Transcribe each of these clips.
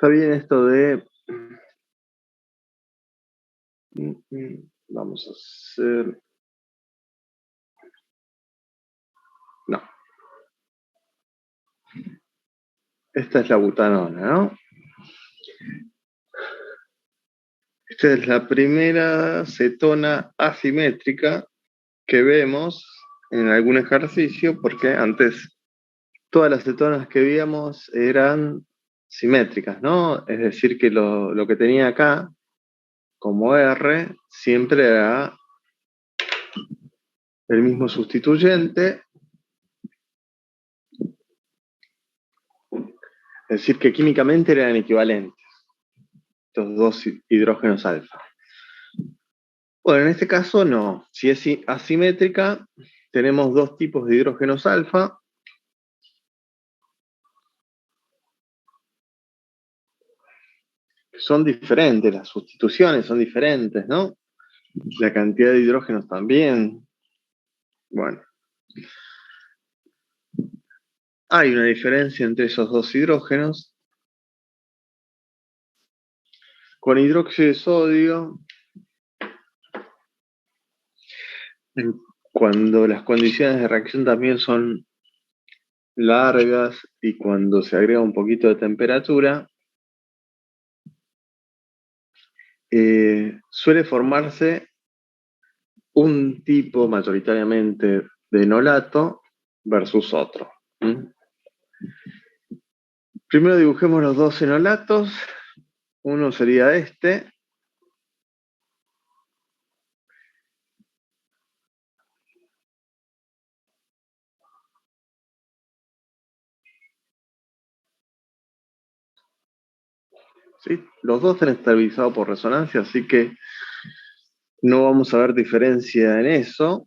Está bien esto de... Vamos a hacer... No. Esta es la butanona, ¿no? Esta es la primera cetona asimétrica que vemos en algún ejercicio, porque antes todas las cetonas que veíamos eran simétricas, ¿no? Es decir, que lo que tenía acá, como R, siempre era el mismo sustituyente, es decir, que químicamente eran equivalentes, estos dos hidrógenos alfa. Bueno, en este caso no. Si es asimétrica, tenemos dos tipos de hidrógenos alfa. Son diferentes, las sustituciones son diferentes, ¿no? La cantidad de hidrógenos también. Bueno. Hay una diferencia entre esos dos hidrógenos. Con hidróxido de sodio, cuando las condiciones de reacción también son largas y cuando se agrega un poquito de temperatura, suele formarse un tipo mayoritariamente de enolato versus otro. Primero dibujemos los dos enolatos. Uno sería este. ¿Sí? Los dos están estabilizados por resonancia, así que no vamos a ver diferencia en eso.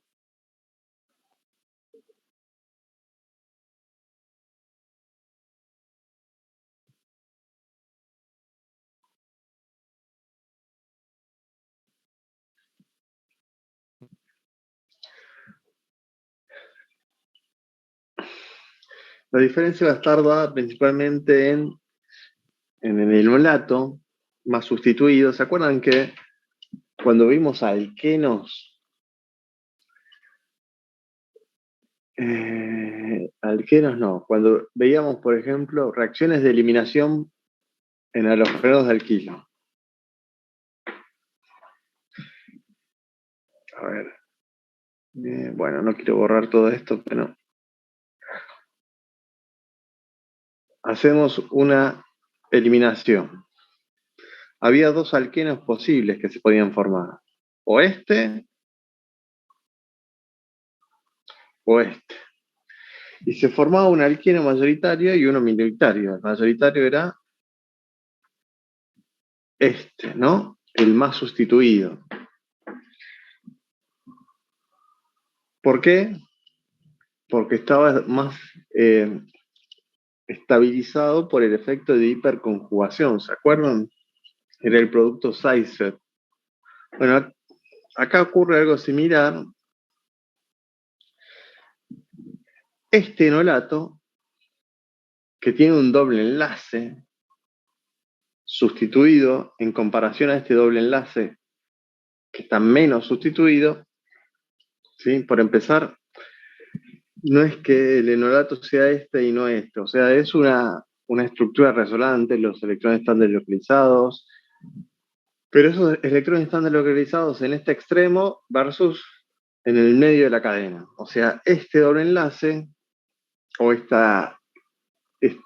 La diferencia va a estar dada principalmente en el enolato más sustituido. ¿Se acuerdan que cuando vimos alquenos, alquenos no, cuando veíamos, por ejemplo, reacciones de eliminación en halógenos de alquilo? A ver. Bueno, no quiero borrar todo esto, pero hacemos una eliminación. Había dos alquenos posibles que se podían formar. O este o este. Y se formaba un alqueno mayoritario y uno minoritario. El mayoritario era este, ¿no? El más sustituido. ¿Por qué? Porque estaba más estabilizado por el efecto de hiperconjugación. ¿Se acuerdan? Era el producto Seisser. Bueno, acá ocurre algo similar. Este enolato, que tiene un doble enlace sustituido en comparación a este doble enlace que está menos sustituido, ¿sí? Por empezar, no es que el enolato sea este y no este, o sea, es una estructura resonante, los electrones están deslocalizados, pero esos electrones están deslocalizados en este extremo versus en el medio de la cadena. O sea, este doble enlace o este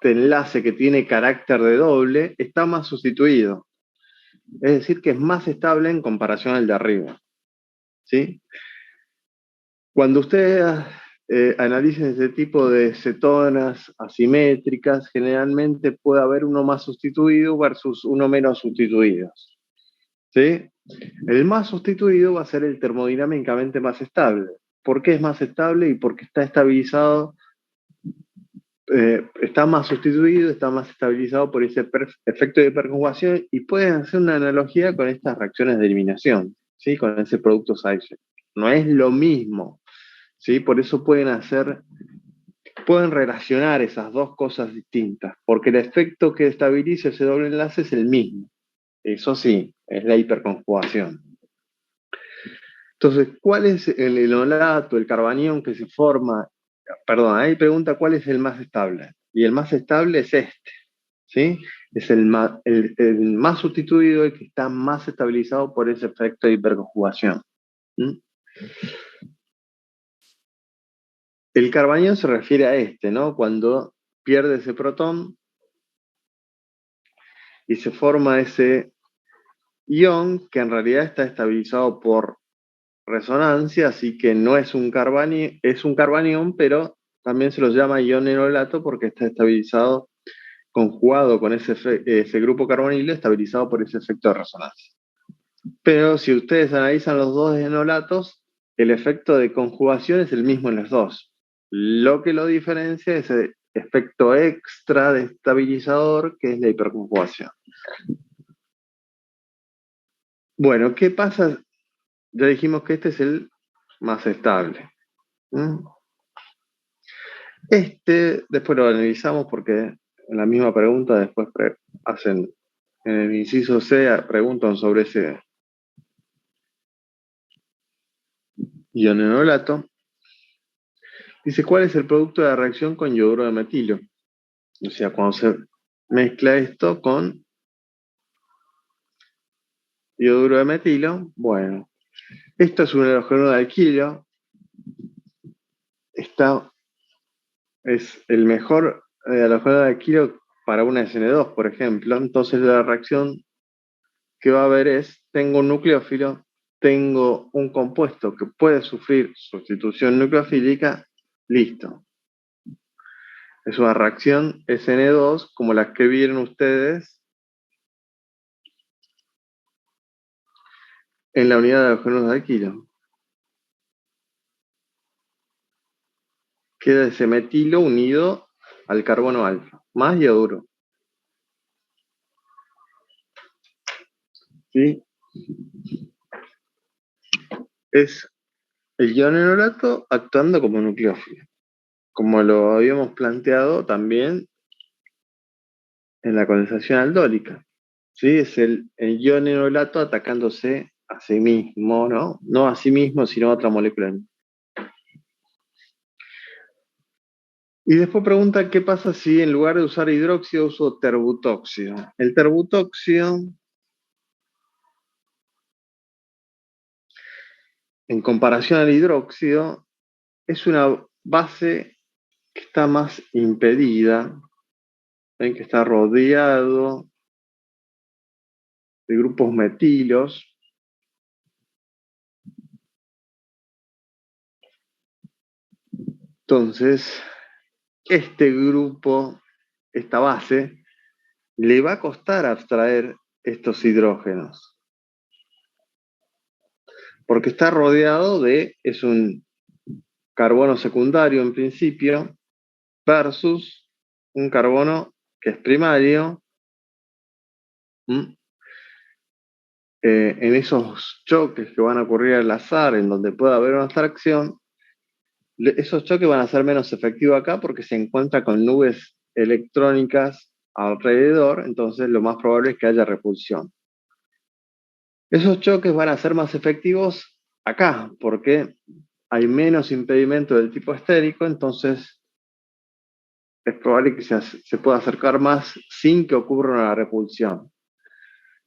enlace que tiene carácter de doble está más sustituido. Es decir, que es más estable en comparación al de arriba. ¿Sí? Cuando ustedes analicen este tipo de cetonas asimétricas, generalmente puede haber uno más sustituido versus uno menos sustituido. ¿Sí? El más sustituido va a ser el termodinámicamente más estable. ¿Por qué es más estable? Y porque está estabilizado, está más sustituido, está más estabilizado por ese efecto de hiperconjugación y pueden hacer una analogía con estas reacciones de eliminación, ¿sí? Con ese producto Seisser. No es lo mismo, ¿sí? Por eso pueden hacer pueden relacionar esas dos cosas distintas, porque el efecto que estabiliza ese doble enlace es el mismo. Eso sí, es la hiperconjugación. Entonces, ¿cuál es el enolato, el carbanión que se forma? Perdón, ahí pregunta cuál es el más estable. Y el más estable es este, ¿sí? Es el más sustituido, el que está más estabilizado por ese efecto de hiperconjugación. ¿Mm? El carbanión se refiere a este, ¿no? Cuando pierde ese protón y se forma ese ion que en realidad está estabilizado por resonancia, así que no es un carbanión, es un carbanión, pero también se lo llama ion enolato porque está estabilizado, conjugado con ese grupo carbonilo, estabilizado por ese efecto de resonancia. Pero si ustedes analizan los dos enolatos, el efecto de conjugación es el mismo en los dos. Lo que lo diferencia es el efecto extra de estabilizador, que es la hiperconjugación. Bueno, ¿qué pasa? Ya dijimos que este es el más estable. ¿Mm? Después lo analizamos porque en la misma pregunta después hacen, en el inciso C, preguntan sobre ese ion enolato. Dice, ¿cuál es el producto de la reacción con yoduro de metilo? O sea, cuando se mezcla esto con yoduro de metilo, bueno, esto es un halogeno de alquilo, es el mejor halogeno de alquilo para una SN2, por ejemplo. Entonces la reacción que va a haber es, tengo un nucleófilo, tengo un compuesto que puede sufrir sustitución nucleofílica, listo. Es una reacción SN2 como las que vieron ustedes en la unidad de halógenos de alquilo. Queda ese metilo unido al carbono alfa, más yoduro. ¿Sí? Es el ion enolato actuando como nucleófilo, como lo habíamos planteado también en la condensación aldólica. ¿Sí? Es el ion enolato atacándose a sí mismo, ¿no? No a sí mismo, sino a otra molécula. Y después pregunta qué pasa si en lugar de usar hidróxido uso terbutóxido. El terbutóxido, en comparación al hidróxido, es una base que está más impedida, ¿ven? Que está rodeado de grupos metilos. Entonces, este grupo, esta base, le va a costar abstraer estos hidrógenos, porque está rodeado es un carbono secundario en principio, versus un carbono que es primario. En esos choques que van a ocurrir al azar, en donde pueda haber una abstracción, esos choques van a ser menos efectivos acá porque se encuentra con nubes electrónicas alrededor, entonces lo más probable es que haya repulsión. Esos choques van a ser más efectivos acá, porque hay menos impedimento del tipo estérico, entonces es probable que se pueda acercar más sin que ocurra una repulsión.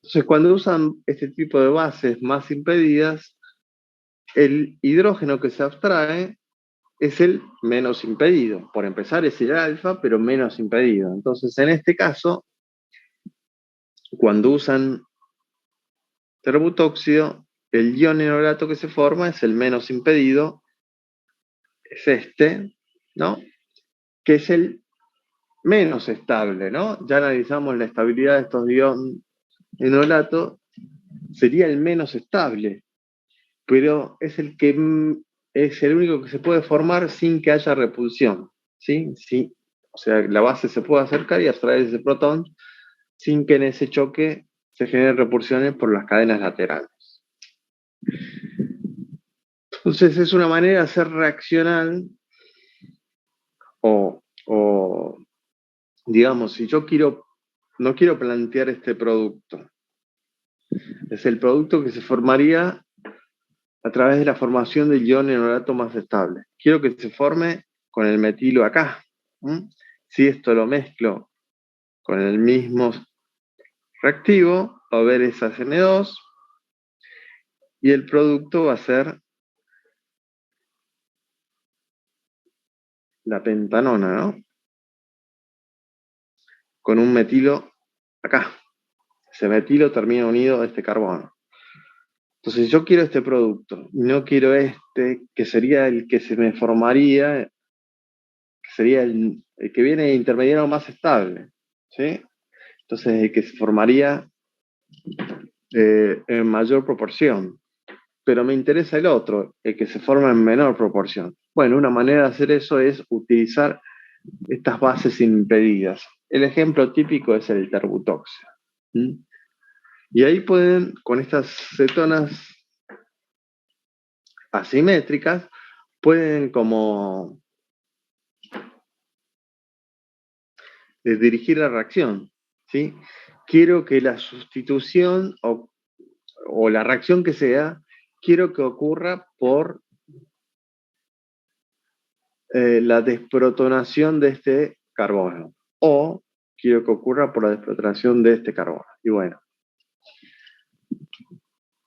Entonces, cuando usan este tipo de bases más impedidas, el hidrógeno que se abstrae es el menos impedido. Por empezar, es el alfa, pero menos impedido. Entonces, en este caso, cuando usan terbutóxido, el ion enolato que se forma es el menos impedido, es este, ¿no? Que es el menos estable, ¿no? Ya analizamos la estabilidad de estos ion enolato, sería el menos estable, pero es el que es el único que se puede formar sin que haya repulsión, ¿sí? Sí. O sea, la base se puede acercar y abstraer ese protón sin que en ese choque se generen repulsiones por las cadenas laterales. Entonces es una manera de hacer reaccional O, digamos, si yo no quiero plantear este producto, es el producto que se formaría a través de la formación del ion enolato más estable. Quiero que se forme con el metilo acá. Si esto lo mezclo con el mismo reactivo, va a haber esa N2 y el producto va a ser la pentanona, ¿no? Con un metilo acá. Ese metilo termina unido a este carbono. Entonces yo quiero este producto, no quiero este, que sería el que se me formaría, que sería el que viene intermediario más estable, ¿sí? Entonces el que se formaría en mayor proporción. Pero me interesa el otro, el que se forma en menor proporción. Bueno, una manera de hacer eso es utilizar estas bases impedidas. El ejemplo típico es el terbutoxia. Y ahí pueden, con estas cetonas asimétricas, pueden como dirigir la reacción, ¿sí? Quiero que la sustitución o la reacción que sea, quiero que ocurra por la desprotonación de este carbono. O quiero que ocurra por la desprotonación de este carbono. Y bueno,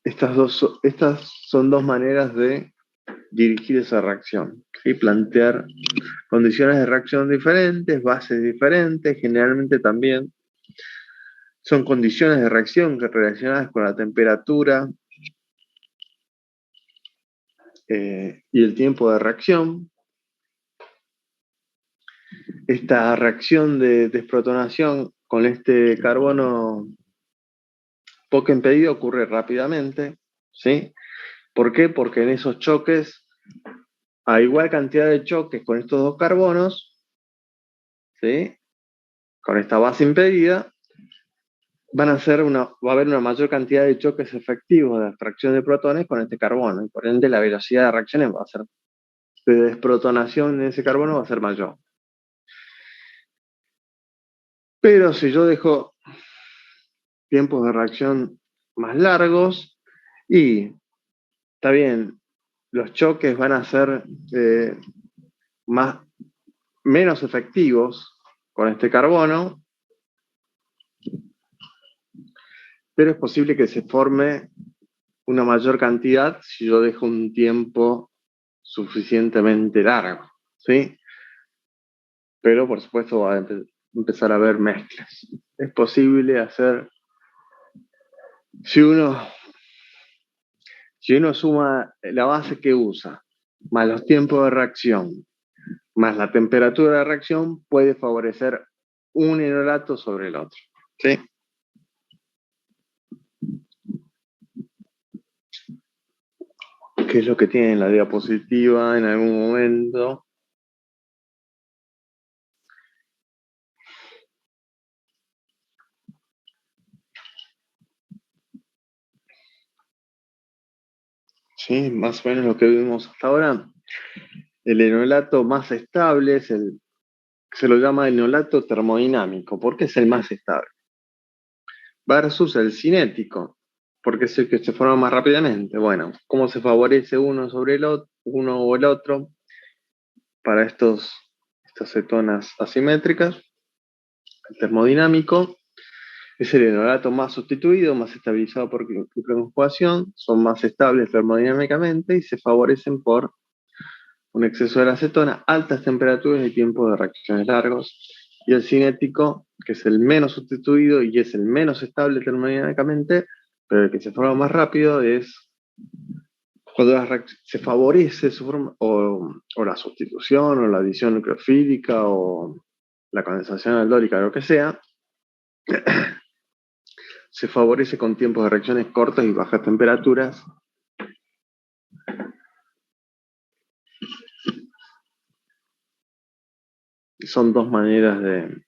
estas son dos maneras de dirigir esa reacción. ¿Sí? Plantear condiciones de reacción diferentes, bases diferentes, generalmente también son condiciones de reacción que relacionadas con la temperatura y el tiempo de reacción. Esta reacción de desprotonación con este carbono poco impedido ocurre rápidamente, ¿sí? ¿Por qué? Porque en esos choques, a igual cantidad de choques con estos dos carbonos, ¿sí? Con esta base impedida, va a haber una mayor cantidad de choques efectivos de atracción de protones con este carbono, y por ende la velocidad de reacciones va a ser, de desprotonación en ese carbono va a ser mayor. Pero si yo dejo tiempos de reacción más largos, y está bien, los choques van a ser menos efectivos con este carbono, pero es posible que se forme una mayor cantidad si yo dejo un tiempo suficientemente largo, ¿sí? Pero por supuesto va a empezar a haber mezclas. Es posible hacer, si uno, si uno suma la base que usa, más los tiempos de reacción, más la temperatura de reacción, puede favorecer un enolato sobre el otro, ¿sí? ¿Qué es lo que tiene en la diapositiva en algún momento? Sí, más o menos lo que vimos hasta ahora. El enolato más estable es se lo llama enolato termodinámico, porque es el más estable. Versus el cinético, porque es el que se forma más rápidamente. Bueno, ¿cómo se favorece uno sobre el otro, uno o el otro para estas cetonas asimétricas? El termodinámico es el enolato más sustituido, más estabilizado por conjugación, son más estables termodinámicamente y se favorecen por un exceso de la acetona, altas temperaturas y tiempos de reacciones largos. Y el cinético, que es el menos sustituido y es el menos estable termodinámicamente, pero el que se forma más rápido, es cuando se favorece su forma, o la sustitución, o la adición nucleofílica, o la condensación aldólica, lo que sea, se favorece con tiempos de reacciones cortos y bajas temperaturas. Son dos maneras de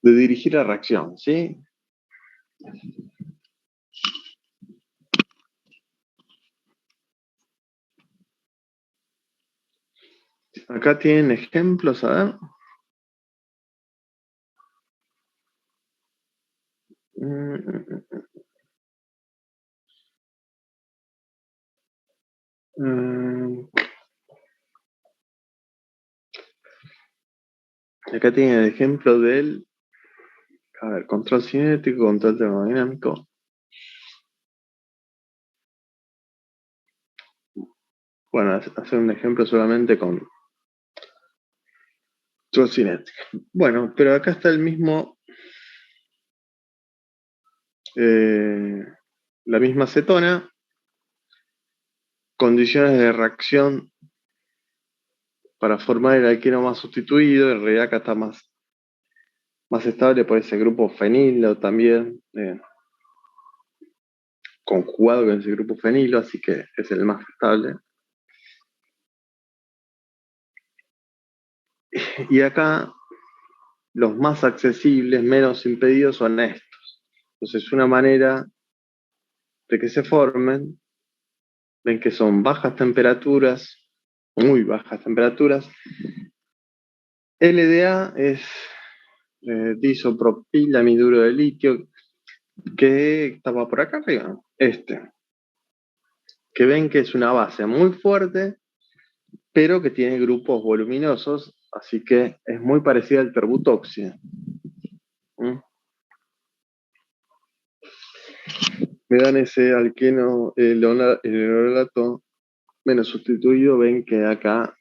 dirigir la reacción, ¿sí? Acá tienen ejemplos, a ver. Mm, Acá tienen el ejemplo del, a ver, control cinético, control termodinámico. Bueno, hacer un ejemplo solamente con control cinético. Bueno, pero acá está el mismo, la misma cetona, condiciones de reacción para formar el alqueno más sustituido. En realidad acá está más estable por ese grupo fenilo también, conjugado con ese grupo fenilo, así que es el más estable. Y acá los más accesibles, menos impedidos son estos. Entonces, una manera de que se formen, ven que son bajas temperaturas, muy bajas temperaturas. LDA es disopropilamiduro de litio, que estaba por acá arriba, que ven que es una base muy fuerte, pero que tiene grupos voluminosos, así que es muy parecida al terbutoxia. ¿Mm? Me dan ese alqueno, el enolato menos sustituido, ven que acá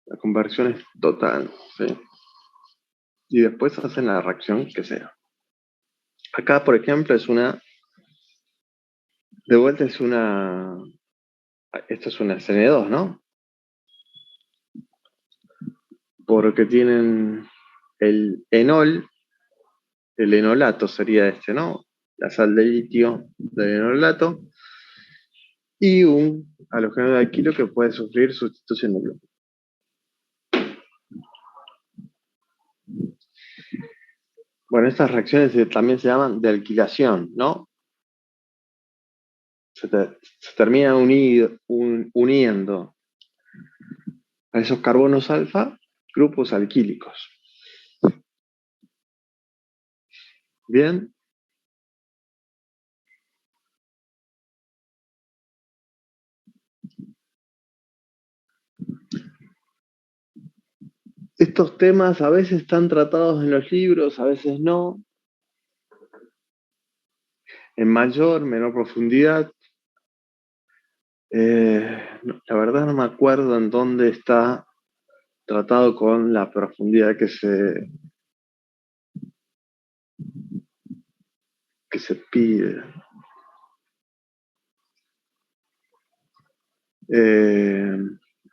la conversión es total, ¿sí? Y después hacen la reacción que sea. Acá, por ejemplo, de vuelta esto es una CN2, ¿no? Porque tienen el enol, el enolato sería este, ¿no? La sal de litio del enolato, y un halogeno de alquilo que puede sufrir sustitución nuclear. Bueno, estas reacciones también se llaman de alquilación, ¿no? Se terminan uniendo a esos carbonos alfa grupos alquílicos. Bien, estos temas a veces están tratados en los libros, a veces no, en mayor, menor profundidad. La verdad no me acuerdo en dónde está tratado con la profundidad que se pide. Eh,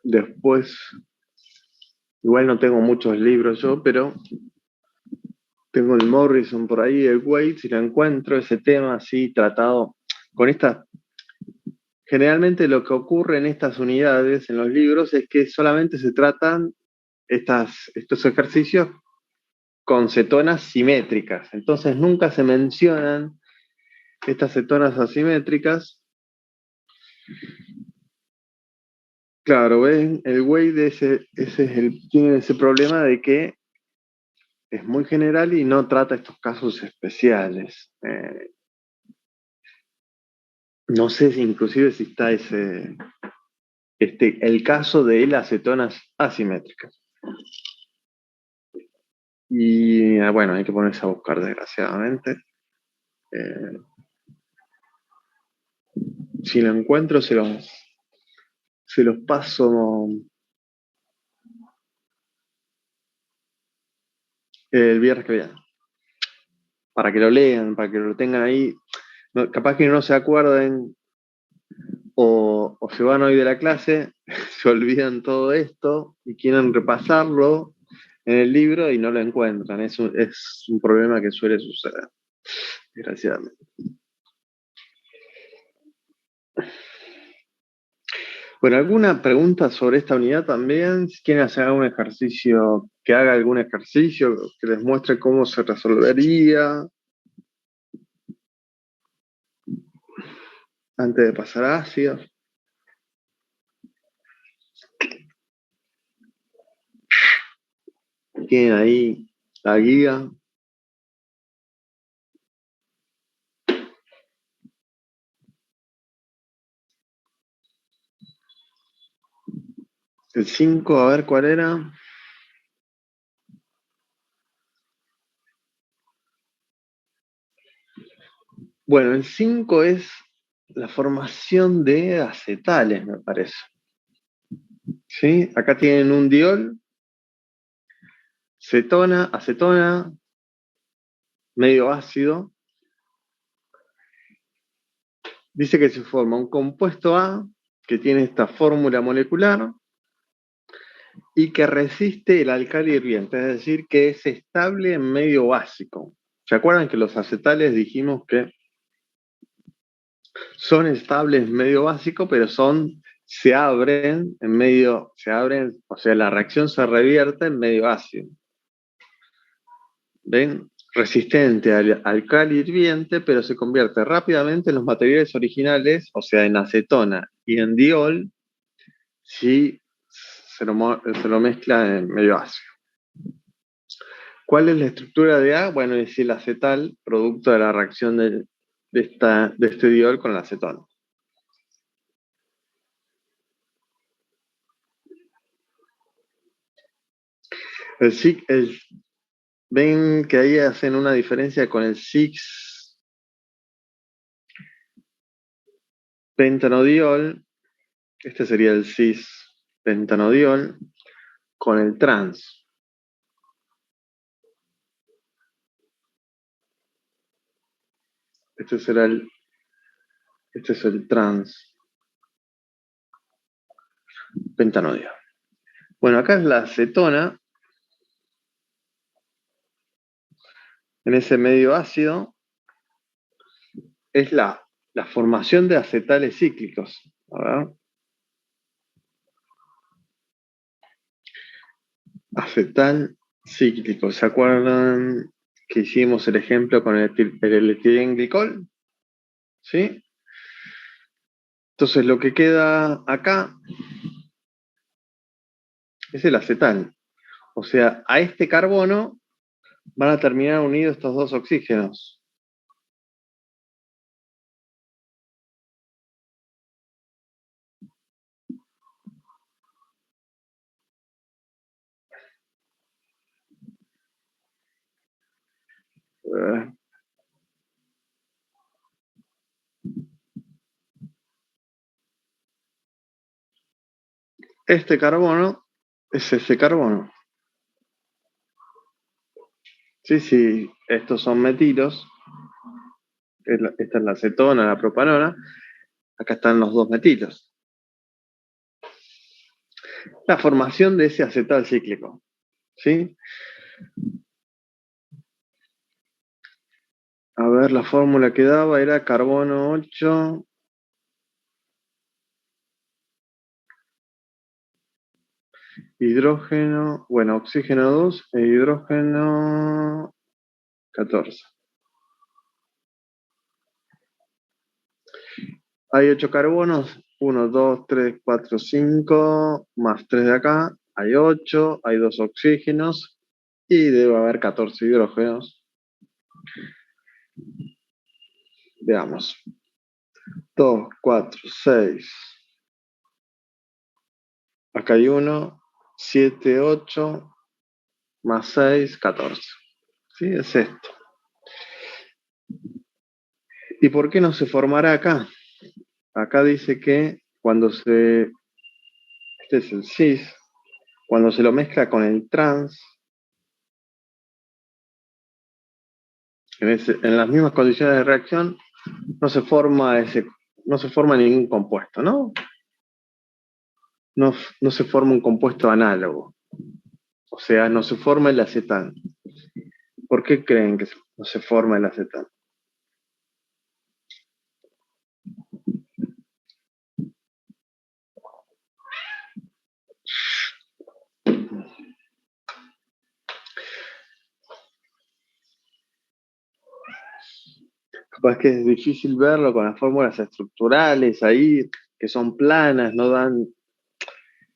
Después, igual no tengo muchos libros yo, pero tengo el Morrison por ahí, el Wade, si lo encuentro, ese tema así tratado con esta. Generalmente lo que ocurre en estas unidades, en los libros, es que solamente se tratan estos ejercicios con cetonas simétricas. Entonces nunca se mencionan estas cetonas asimétricas. Claro, ven, el Wade tiene ese problema de que es muy general y no trata estos casos especiales. No sé si inclusive si está el caso de las cetonas asimétricas. Y bueno, hay que ponerse a buscar, desgraciadamente. Eh, si lo encuentro, se los paso el viernes que viene, para que lo lean, para que lo tengan ahí. No, capaz que no se acuerden o se van hoy de la clase, se olvidan todo esto y quieren repasarlo en el libro y no lo encuentran. Es un problema que suele suceder, desgraciadamente. Bueno, ¿alguna pregunta sobre esta unidad también? Si quieren hacer algún ejercicio, que haga algún ejercicio que les muestre cómo se resolvería antes de pasar a ácidos. Tienen ahí la guía. El 5, a ver cuál era. Bueno, el 5 es la formación de acetales, me parece. ¿Sí? Acá tienen un diol, cetona, acetona, medio ácido. Dice que se forma un compuesto A que tiene esta fórmula molecular y que resiste el alcali hirviente, es decir, que es estable en medio básico. ¿Se acuerdan que los acetales dijimos que son estables en medio básico, pero se abren en medio, o sea, la reacción se revierte en medio ácido? ¿Ven? Resistente al alcali hirviente, pero se convierte rápidamente en los materiales originales, o sea, en acetona y en diol, si se lo mezcla en medio ácido. ¿Cuál es la estructura de A? Bueno, es el acetal, producto de la reacción de este diol con el acetona. Ven que ahí hacen una diferencia con el 6-pentanodiol. Este sería el 6-pentanodiol con el trans. Este es el trans pentanodiol. Bueno, acá es la acetona en ese medio ácido. Es la formación de acetales cíclicos. A ver. Acetal cíclico. ¿Se acuerdan que hicimos el ejemplo con el etilenglicol? ¿Sí? Entonces lo que queda acá es el acetal. O sea, a este carbono van a terminar unidos estos dos oxígenos. Este carbono es ese carbono. Sí, sí, estos son metilos. Esta es la acetona, la propanona. Acá están los dos metilos. La formación de ese acetal cíclico. ¿Sí? A ver, la fórmula que daba era carbono 8, hidrógeno, bueno, oxígeno 2 e hidrógeno 14. Hay 8 carbonos, 1, 2, 3, 4, 5, más 3 de acá, hay 8, hay 2 oxígenos y debe haber 14 hidrógenos. Veamos. 2, 4, 6. Acá hay 1, 7, 8, más 6, 14. ¿Sí? Es esto. ¿Y por qué no se formará acá? Acá dice que este es el cis, cuando se lo mezcla con el trans, en las mismas condiciones de reacción, no se forma ningún compuesto, ¿no? No se forma un compuesto análogo. O sea, no se forma el acetán. ¿Por qué creen que no se forma el acetán? Capaz que es difícil verlo con las fórmulas estructurales ahí, que son planas, no dan.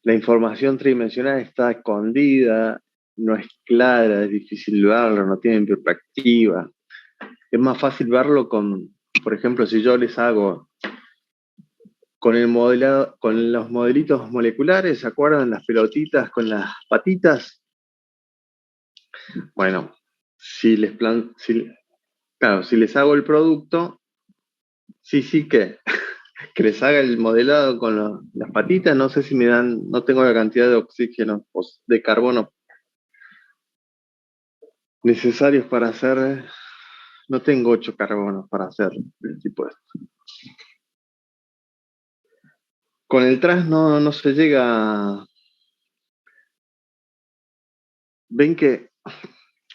La información tridimensional está escondida no es clara, es difícil verlo, no tiene perspectiva. Es más fácil verlo con, por ejemplo, si yo les hago con el modelado, con los modelitos moleculares, ¿se acuerdan? Las pelotitas con las patitas. Bueno, claro, si les hago el producto, sí que les haga el modelado con las patitas, no sé si me dan, no tengo la cantidad de oxígeno o de carbono necesarios para hacer, no tengo 8 carbonos para hacer el tipo de esto. Con el TRAS no se llega, ven que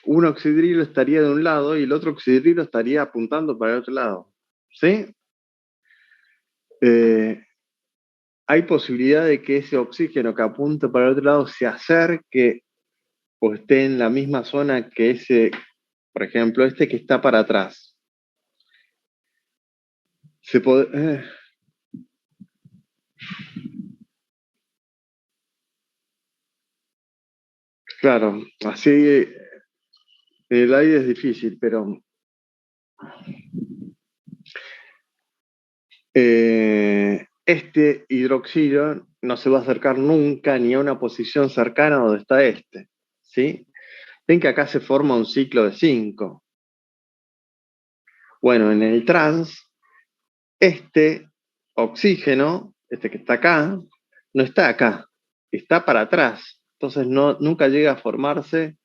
un oxidrilo estaría de un lado y el otro oxidrilo estaría apuntando para el otro lado, ¿sí? Eh, hay posibilidad de que ese oxígeno que apunta para el otro lado se acerque o esté en la misma zona que ese, por ejemplo, este que está para atrás. Se puede, claro, así el aire es difícil, pero este hidroxilo no se va a acercar nunca ni a una posición cercana a donde está este, ¿sí? Ven que acá se forma un ciclo de 5. Bueno, en el trans, este oxígeno, este que está acá, no está acá, está para atrás. Entonces nunca llega a formarse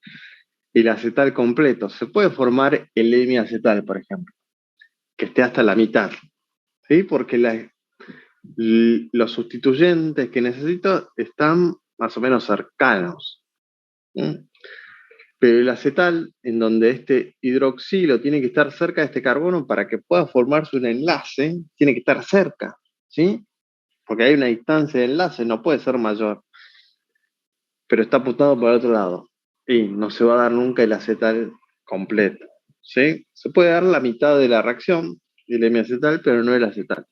el acetal completo. Se puede formar el hemiacetal, por ejemplo, que esté hasta la mitad, ¿sí? Porque los sustituyentes que necesito están más o menos cercanos. ¿Sí? Pero el acetal, en donde este hidroxilo tiene que estar cerca de este carbono para que pueda formarse un enlace, tiene que estar cerca, ¿sí? Porque hay una distancia de enlace, no puede ser mayor, pero está apuntado por el otro lado. Y no se va a dar nunca el acetal completo, ¿sí? Se puede dar la mitad de la reacción, el hemiacetal, pero no el acetal.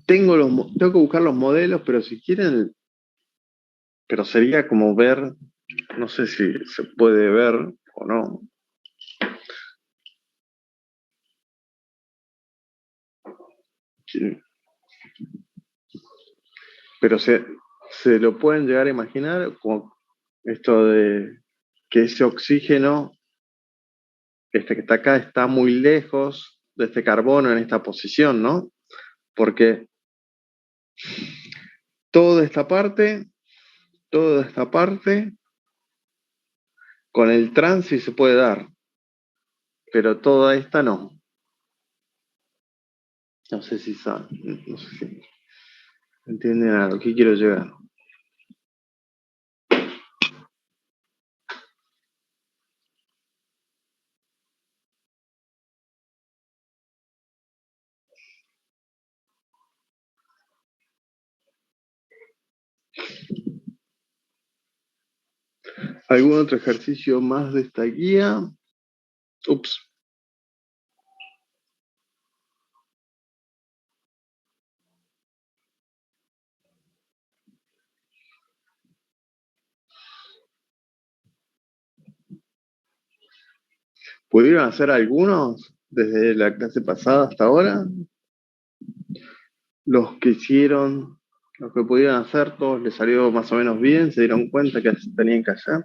Tengo que buscar los modelos, pero si quieren, pero sería como ver, no sé si se puede ver o no. Sí. Pero se lo pueden llegar a imaginar como esto de que ese oxígeno, este que está acá, está muy lejos de este carbono en esta posición, ¿no? Porque toda esta parte, toda esta parte, con el trans sí se puede dar, pero toda esta no. No sé si saben, no sé si entienden a lo que quiero llegar. ¿Algún otro ejercicio más de esta guía? Ups. ¿Pudieron hacer algunos desde la clase pasada hasta ahora? Los que hicieron, los que pudieron hacer, todos les salió más o menos bien, se dieron cuenta que tenían que hacer.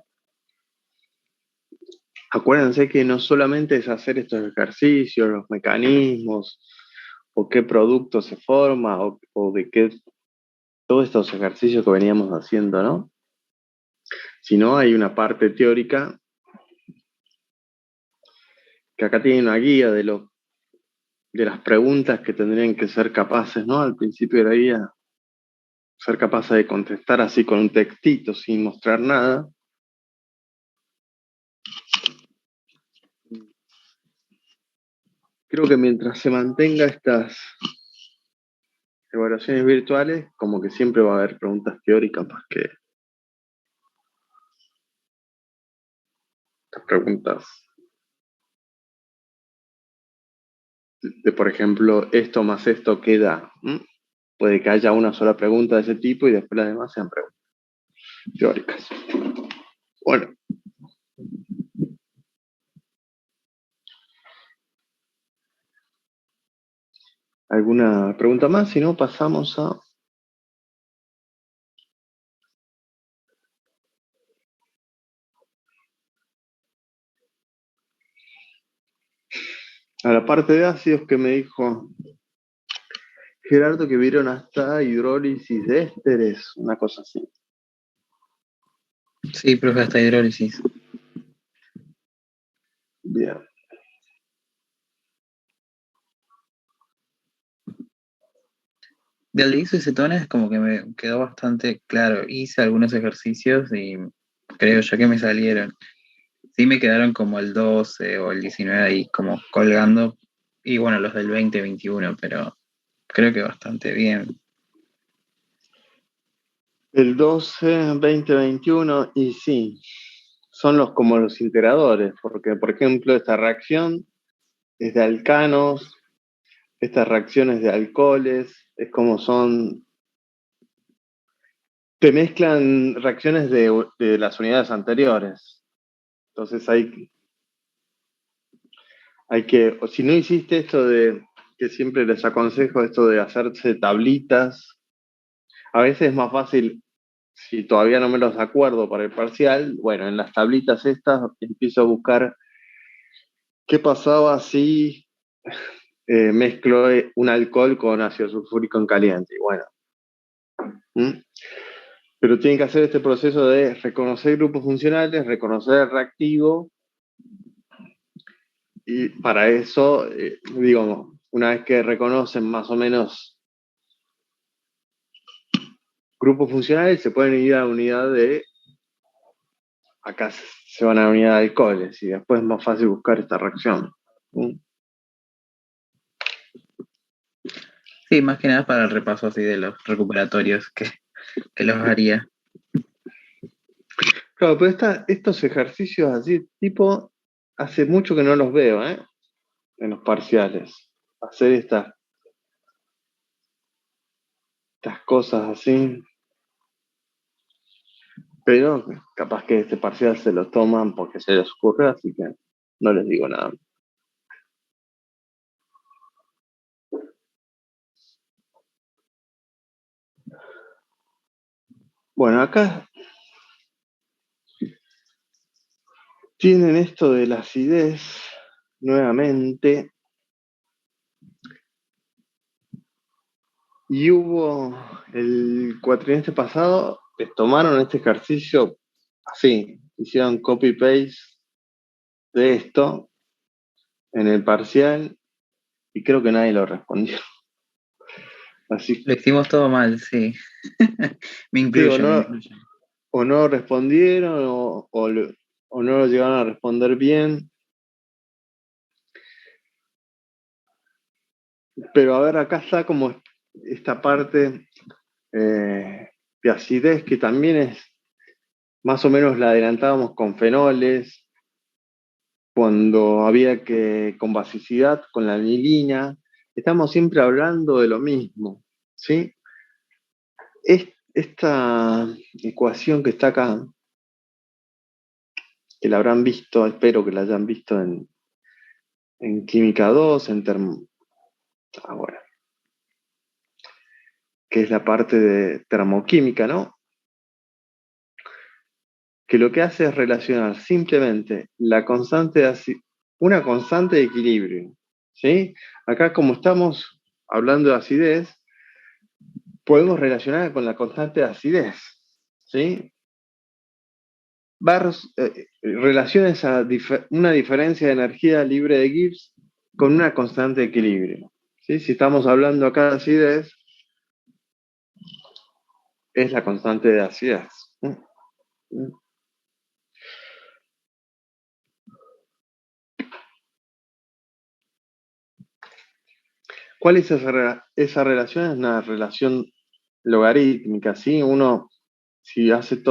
Acuérdense que no solamente es hacer estos ejercicios, los mecanismos, o qué producto se forma, o de qué, todos estos ejercicios que veníamos haciendo, ¿no? Sino hay una parte teórica que acá tiene una guía de las preguntas que tendrían que ser capaces, ¿no? Al principio de la guía, ser capaces de contestar así con un textito, sin mostrar nada. Creo que mientras se mantenga estas evaluaciones virtuales, como que siempre va a haber preguntas teóricas más que estas preguntas de, por ejemplo, esto más esto, ¿qué da? ¿Mm? Puede que haya una sola pregunta de ese tipo y después las demás sean preguntas. teóricas. Bueno. ¿Alguna pregunta más? Si no, pasamos a la parte de ácidos que me dijo Gerardo, que vieron hasta hidrólisis de ésteres, una cosa así. Sí, profe, hasta hidrólisis. Bien. De aldehídos y cetonas como que me quedó bastante claro. Hice algunos ejercicios y creo yo que me salieron. Sí me quedaron como el 12 o el 19 ahí como colgando. Y bueno, los del 2021, pero creo que bastante bien. El 12, 20, 21, y sí, son como los integradores, porque, por ejemplo, esta reacción es de alcanos, estas reacciones de alcoholes, es como son, te mezclan reacciones de las unidades anteriores. Entonces hay que, o si no hiciste esto que siempre les aconsejo, esto de hacerse tablitas, a veces es más fácil, si todavía no me los acuerdo para el parcial, bueno, en las tablitas estas empiezo a buscar qué pasaba si mezclo un alcohol con ácido sulfúrico en caliente. Y bueno, ¿m? Pero tienen que hacer este proceso de reconocer grupos funcionales, reconocer el reactivo, y para eso, digo, una vez que reconocen más o menos grupos funcionales, se pueden ir a la unidad acá se van a la unidad de alcoholes, y después es más fácil buscar esta reacción. ¿M? Sí, más que nada para el repaso así de los recuperatorios que los haría. Claro, pero estos ejercicios así, tipo, hace mucho que no los veo, ¿eh? En los parciales. Hacer estas cosas así. Pero capaz que este parcial se lo toman porque se les ocurre, así que no les digo nada. Bueno, acá tienen esto de la acidez nuevamente. Y hubo el cuatrimestre pasado, les tomaron este ejercicio así, hicieron copy-paste de esto en el parcial y creo que nadie lo respondió. Así Lo hicimos todo mal, sí. Me digo, incluyo, me no, incluyo. o no respondieron o no lo llegaron a responder bien. Pero a ver, acá está como esta parte de acidez que también es más o menos la adelantábamos con fenoles, cuando había que, con basicidad, con la anilina, estamos siempre hablando de lo mismo, ¿sí? Esta ecuación que está acá, que la habrán visto, espero que la hayan visto en Química 2, bueno, que es la parte de termoquímica, ¿no? Que lo que hace es relacionar simplemente una constante de equilibrio, ¿sí? Acá como estamos hablando de acidez, podemos relacionar con la constante de acidez, ¿sí? Relaciones a una diferencia de energía libre de Gibbs con una constante de equilibrio, ¿sí? Si estamos hablando acá de acidez, es la constante de acidez. ¿Cuál es esa relación? Es una relación logarítmica, ¿sí? Uno, si hace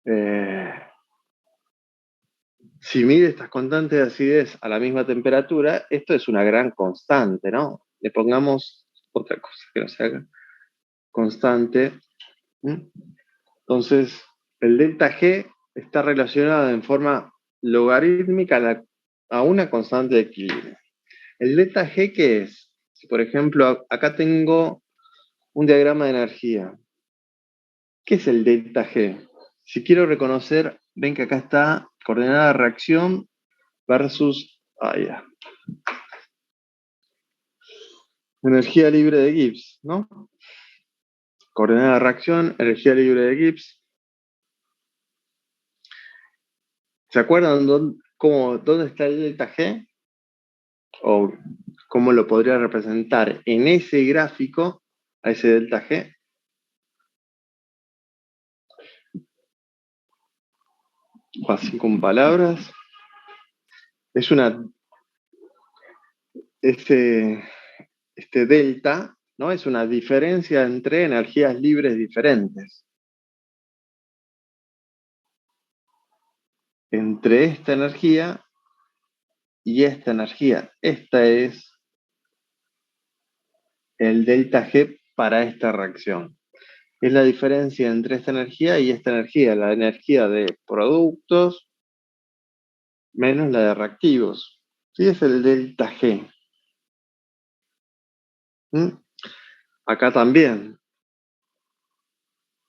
eh, si mide estas constantes de acidez a la misma temperatura, esto es una gran constante, ¿no? Le pongamos otra cosa que no se haga constante. ¿Mm? Entonces, el delta G está relacionado en forma logarítmica a una constante de equilibrio. ¿El delta G qué es? Si, por ejemplo, acá tengo un diagrama de energía. ¿Qué es el delta G? Si quiero reconocer, ven que acá está coordenada de reacción versus energía libre de Gibbs, ¿no? Coordenada de reacción, energía libre de Gibbs. ¿Se acuerdan dónde está el delta G? ¿O cómo lo podría representar en ese gráfico a ese delta G? Así con palabras. Es este, este delta, ¿no? Es una diferencia entre energías libres diferentes. Entre esta energía y esta energía. Esta es el delta G para esta reacción. Es la diferencia entre esta energía y esta energía, la energía de productos menos la de reactivos. Sí, es el delta G. ¿Mm? Acá también.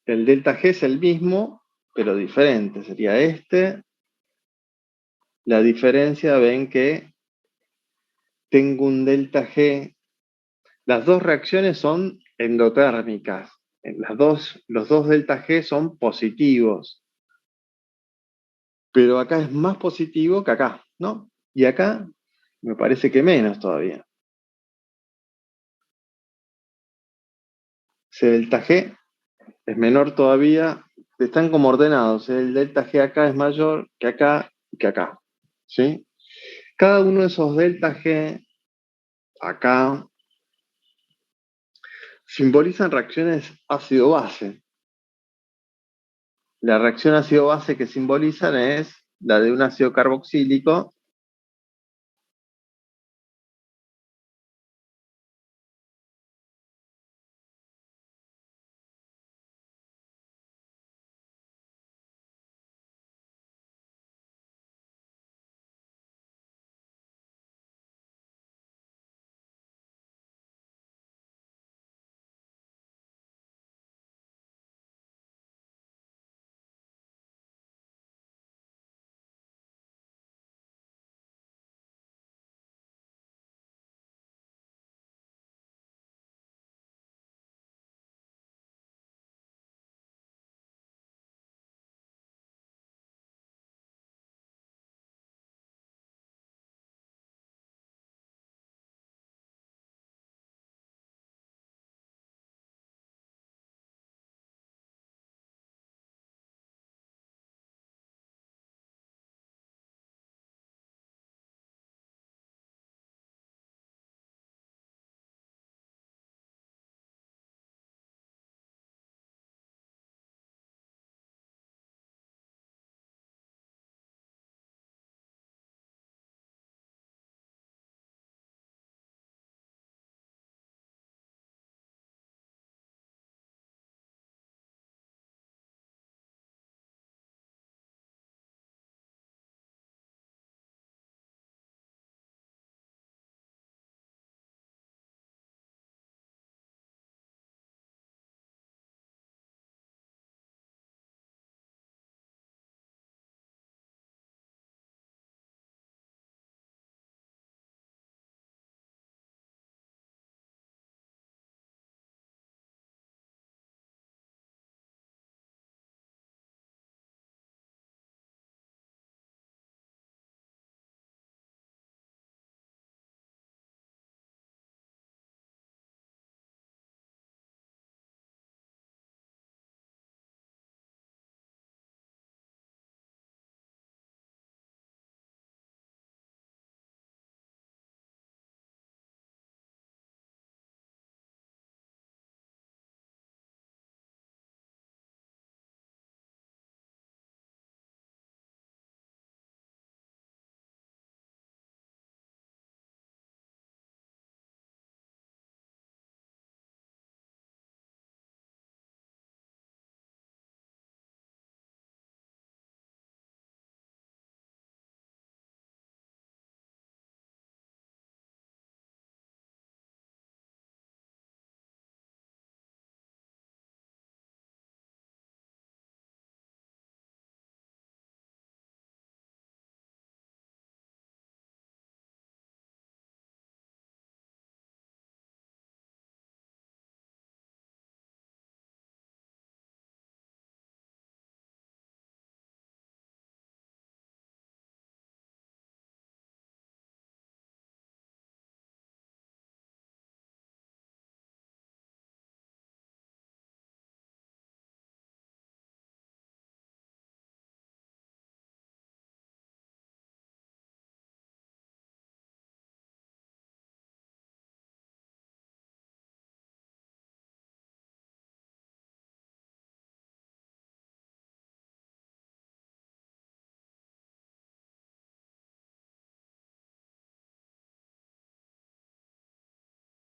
El delta G es el mismo, pero diferente. Sería este. La diferencia, ven que tengo un delta G. Las dos reacciones son endotérmicas. Los dos delta G son positivos. Pero acá es más positivo que acá, ¿no? Y acá me parece que menos todavía. Ese delta G es menor todavía. Están como ordenados. El delta G acá es mayor que acá y que acá. ¿Sí? Cada uno de esos delta G acá simbolizan reacciones ácido-base. La reacción ácido-base que simbolizan es la de un ácido carboxílico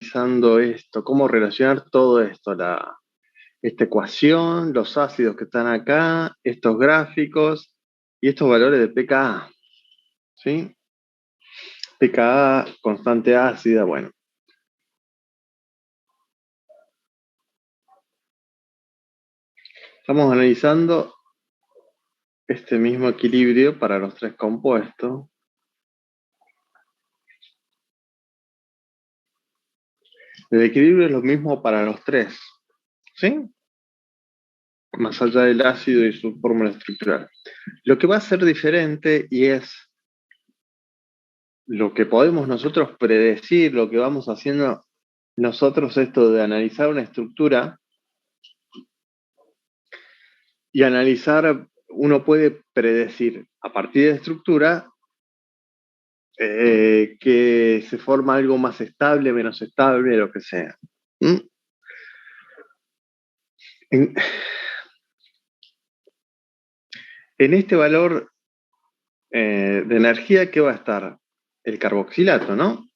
analizando esto, cómo relacionar todo esto, esta ecuación, los ácidos que están acá, estos gráficos y estos valores de pKa, ¿sí? pKa, constante ácida, bueno. Estamos analizando este mismo equilibrio para los tres compuestos. El equilibrio es lo mismo para los tres, ¿sí? Más allá del ácido y su fórmula estructural. Lo que va a ser diferente y es lo que podemos nosotros predecir, lo que vamos haciendo nosotros, esto de analizar una estructura y analizar, uno puede predecir a partir de la estructura que se forma algo más estable, menos estable, lo que sea. ¿Mm? En, en este valor de energía, ¿qué va a estar? El carboxilato, ¿no?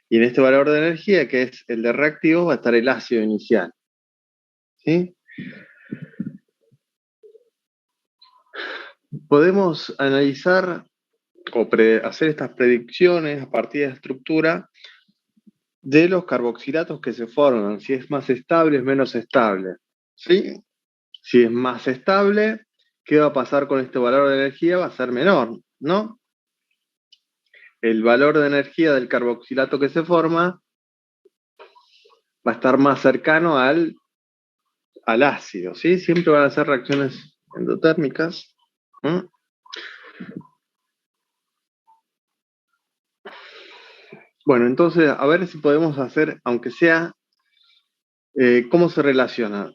Y en este valor de energía, que es el de reactivos, va a estar el ácido inicial. ¿Sí? Podemos analizar o hacer estas predicciones a partir de la estructura de los carboxilatos que se forman, si es más estable, es menos estable. ¿Sí? Si es más estable, ¿qué va a pasar con este valor de energía? Va a ser menor, ¿no? El valor de energía del carboxilato que se forma va a estar más cercano al ácido, ¿sí? Siempre van a ser reacciones endotérmicas. ¿Mm? Bueno, entonces, a ver si podemos hacer, aunque sea, cómo se relaciona.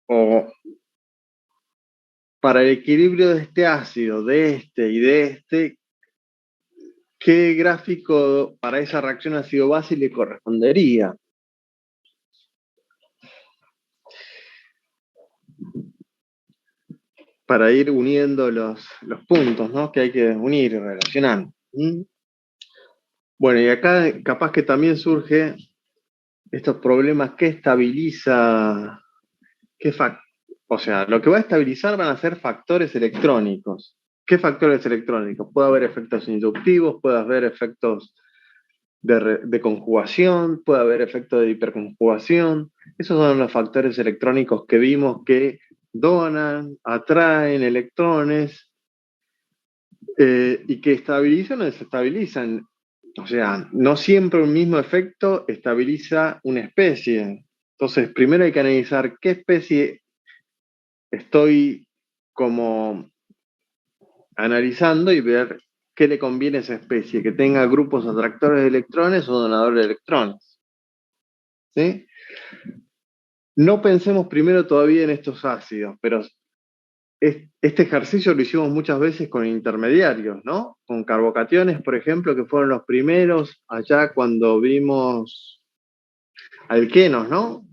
O para el equilibrio de este ácido, de este y de este, ¿qué gráfico para esa reacción ácido-base le correspondería? Para ir uniendo los puntos, ¿no? Que hay que unir y relacionar. ¿Mm? Bueno, y acá capaz que también surge estos problemas que estabiliza, o sea, lo que va a estabilizar van a ser factores electrónicos. ¿Qué factores electrónicos? Puede haber efectos inductivos, puede haber efectos de conjugación, puede haber efectos de hiperconjugación. Esos son los factores electrónicos que vimos que donan, atraen electrones y que estabilizan o desestabilizan. O sea, no siempre un mismo efecto estabiliza una especie. Entonces, primero hay que analizar qué especie estoy como analizando y ver qué le conviene a esa especie, que tenga grupos atractores de electrones o donadores de electrones. ¿Sí? No pensemos primero todavía en estos ácidos, pero este ejercicio lo hicimos muchas veces con intermediarios, ¿no? Con carbocationes, por ejemplo, que fueron los primeros allá cuando vimos alquenos, ¿no?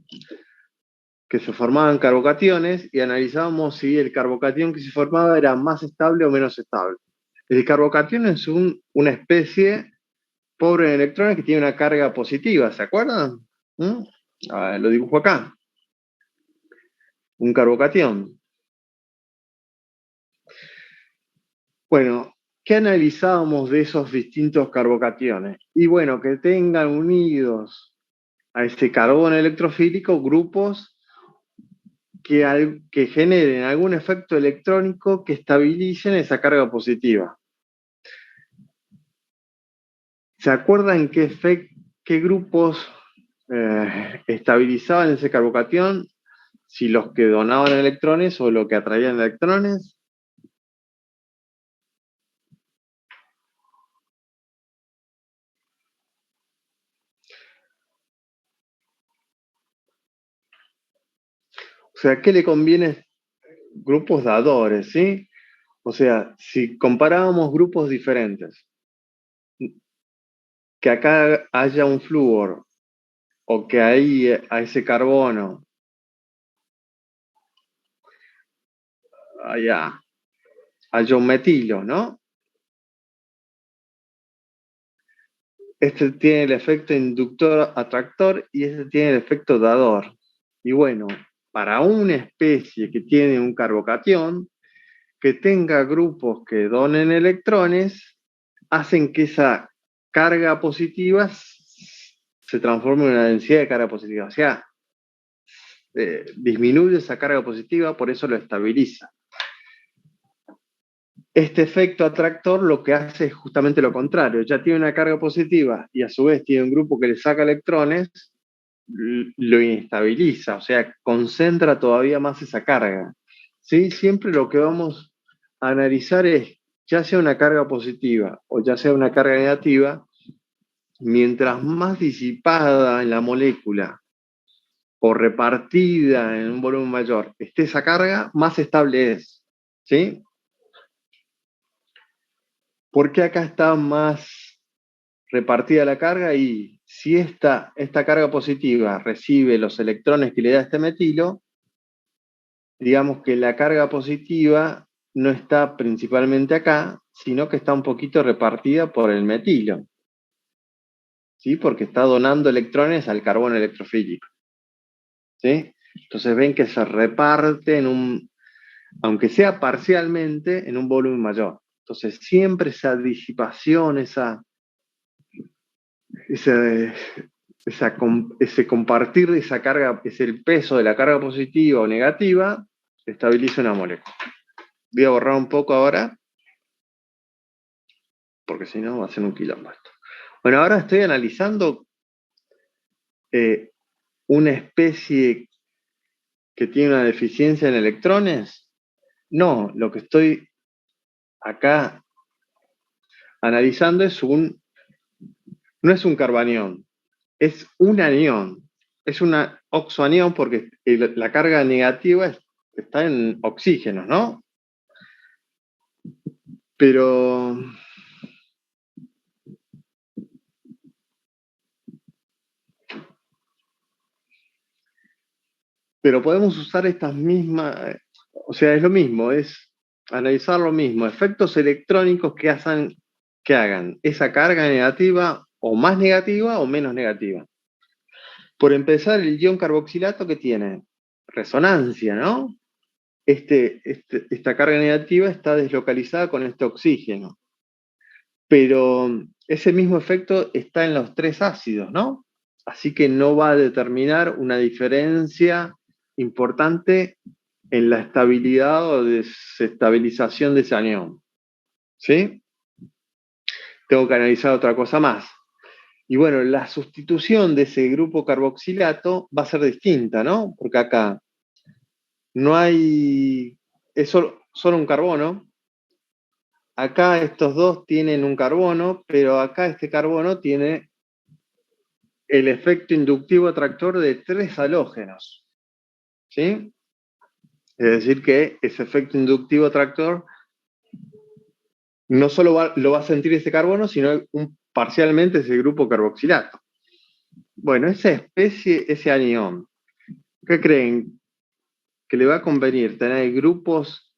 Que se formaban carbocationes y analizábamos si el carbocatión que se formaba era más estable o menos estable. El carbocatión es una especie pobre en electrones que tiene una carga positiva, ¿se acuerdan? ¿Mm? Lo dibujo acá. Un carbocatión. Bueno, ¿qué analizábamos de esos distintos carbocationes? Y bueno, que tengan unidos a ese carbono electrofílico grupos que generen algún efecto electrónico que estabilicen esa carga positiva. ¿Se acuerdan qué grupos estabilizaban ese carbocatión? Si los que donaban electrones o los que atraían electrones. O sea, ¿qué le conviene? Grupos dadores, ¿sí? O sea, si comparábamos grupos diferentes, que acá haya un flúor o que ahí a ese carbono haya un metilo, ¿no? Este tiene el efecto inductor-atractor y este tiene el efecto dador. Y bueno, para una especie que tiene un carbocatión, que tenga grupos que donen electrones, hacen que esa carga positiva se transforme en una densidad de carga positiva. O sea, disminuye esa carga positiva, por eso lo estabiliza. Este efecto atractor lo que hace es justamente lo contrario. Ya tiene una carga positiva y a su vez tiene un grupo que le saca electrones, lo inestabiliza, o sea, concentra todavía más esa carga. ¿Sí? Siempre lo que vamos a analizar es, ya sea una carga positiva o ya sea una carga negativa, mientras más disipada en la molécula o repartida en un volumen mayor esté esa carga, más estable es. ¿Sí? ¿Por qué acá está más repartida la carga? Y si esta carga positiva recibe los electrones que le da este metilo, digamos que la carga positiva no está principalmente acá, sino que está un poquito repartida por el metilo, ¿sí? Porque está donando electrones al carbono electrofílico, ¿sí? Entonces ven que se reparte aunque sea parcialmente, en un volumen mayor. Entonces siempre esa disipación, ese, ese compartir de esa carga, es el peso de la carga positiva o negativa, estabiliza una molécula. Voy a borrar un poco ahora, porque si no va a ser un quilombo esto. Bueno, ahora estoy analizando una especie que tiene una deficiencia en electrones. No, lo que estoy acá analizando no es un carbanión, es un anión. Es una oxoanión porque la carga negativa está en oxígenos, ¿no? Pero podemos usar estas mismas, o sea, es lo mismo, es analizar lo mismo, efectos electrónicos que hagan esa carga negativa o más negativa o menos negativa. Por empezar, el ion carboxilato que tiene resonancia, ¿no? Esta carga negativa está deslocalizada con este oxígeno. Pero ese mismo efecto está en los tres ácidos, ¿no? Así que no va a determinar una diferencia importante en la estabilidad o desestabilización de ese anión. ¿Sí? Tengo que analizar otra cosa más. Y bueno, la sustitución de ese grupo carboxilato va a ser distinta, ¿no? Porque acá no hay, es solo un carbono. Acá estos dos tienen un carbono, pero acá este carbono tiene el efecto inductivo atractor de tres halógenos. ¿Sí? Es decir, que ese efecto inductivo atractor no solo lo va a sentir ese carbono, sino parcialmente ese grupo carboxilato. Bueno, esa especie, ese anión, ¿qué creen? Que le va a convenir tener grupos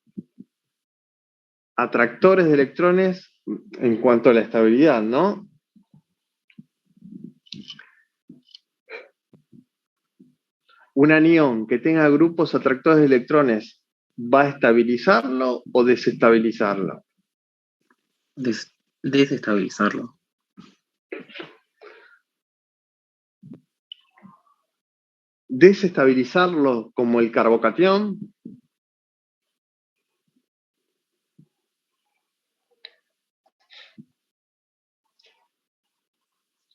atractores de electrones en cuanto a la estabilidad, ¿no? Un anión que tenga grupos atractores de electrones, ¿va a estabilizarlo o desestabilizarlo? Desestabilizarlo. Desestabilizarlo como el carbocatión.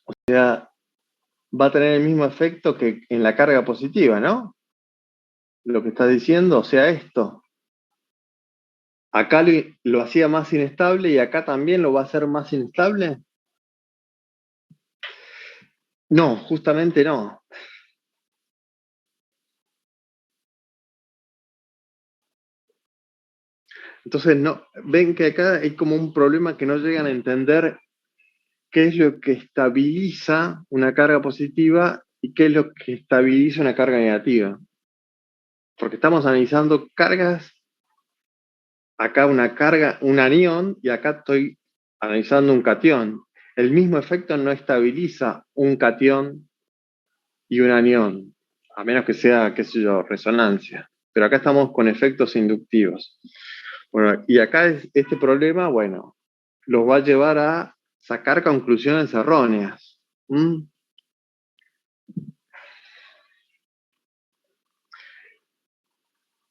O sea, va a tener el mismo efecto que en la carga positiva, ¿no? Lo que está diciendo, o sea, esto. Acá lo hacía más inestable y acá también lo va a hacer más inestable. No, justamente no. Entonces, no, ven que acá hay como un problema que no llegan a entender qué es lo que estabiliza una carga positiva y qué es lo que estabiliza una carga negativa. Porque estamos analizando cargas, acá una carga, un anión, y acá estoy analizando un catión. el mismo efecto no estabiliza un catión y un anión, a menos que sea, qué sé yo, resonancia. Pero acá estamos con efectos inductivos. Bueno, y acá este problema, bueno, los va a llevar a sacar conclusiones erróneas. ¿Mm?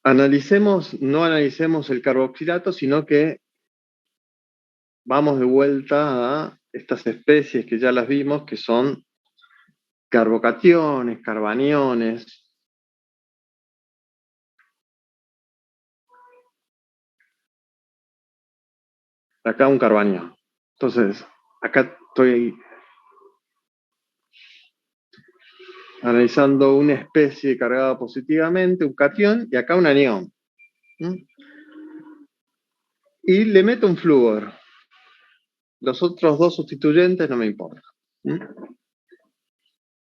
No analicemos el carboxilato, sino que vamos de vuelta a estas especies que ya las vimos, que son carbocationes, carbaniones. Acá un carbanión. Entonces, acá estoy analizando una especie cargada positivamente, un catión, y acá un anión. ¿Mm? Y le meto un flúor. Los otros dos sustituyentes no me importan. ¿Mm?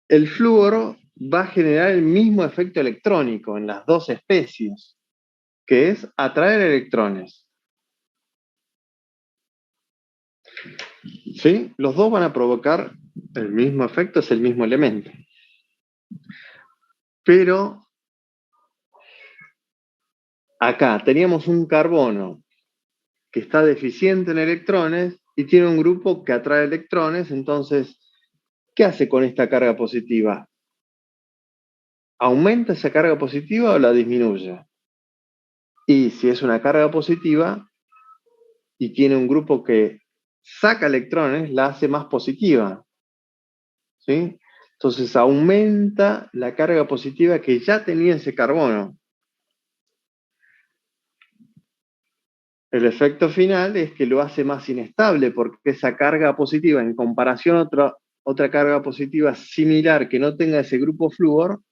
El flúor va a generar el mismo efecto electrónico en las dos especies, que es atraer electrones. ¿Sí? Los dos van a provocar el mismo efecto, es el mismo elemento. Pero acá teníamos un carbono que está deficiente en electrones y tiene un grupo que atrae electrones, entonces, ¿qué hace con esta carga positiva? ¿Aumenta esa carga positiva o la disminuye? Y si es una carga positiva y tiene un grupo que saca electrones, la hace más positiva. ¿Sí? Entonces aumenta la carga positiva que ya tenía ese carbono. El efecto final es que lo hace más inestable porque esa carga positiva en comparación a otra carga positiva similar que no tenga ese grupo flúor,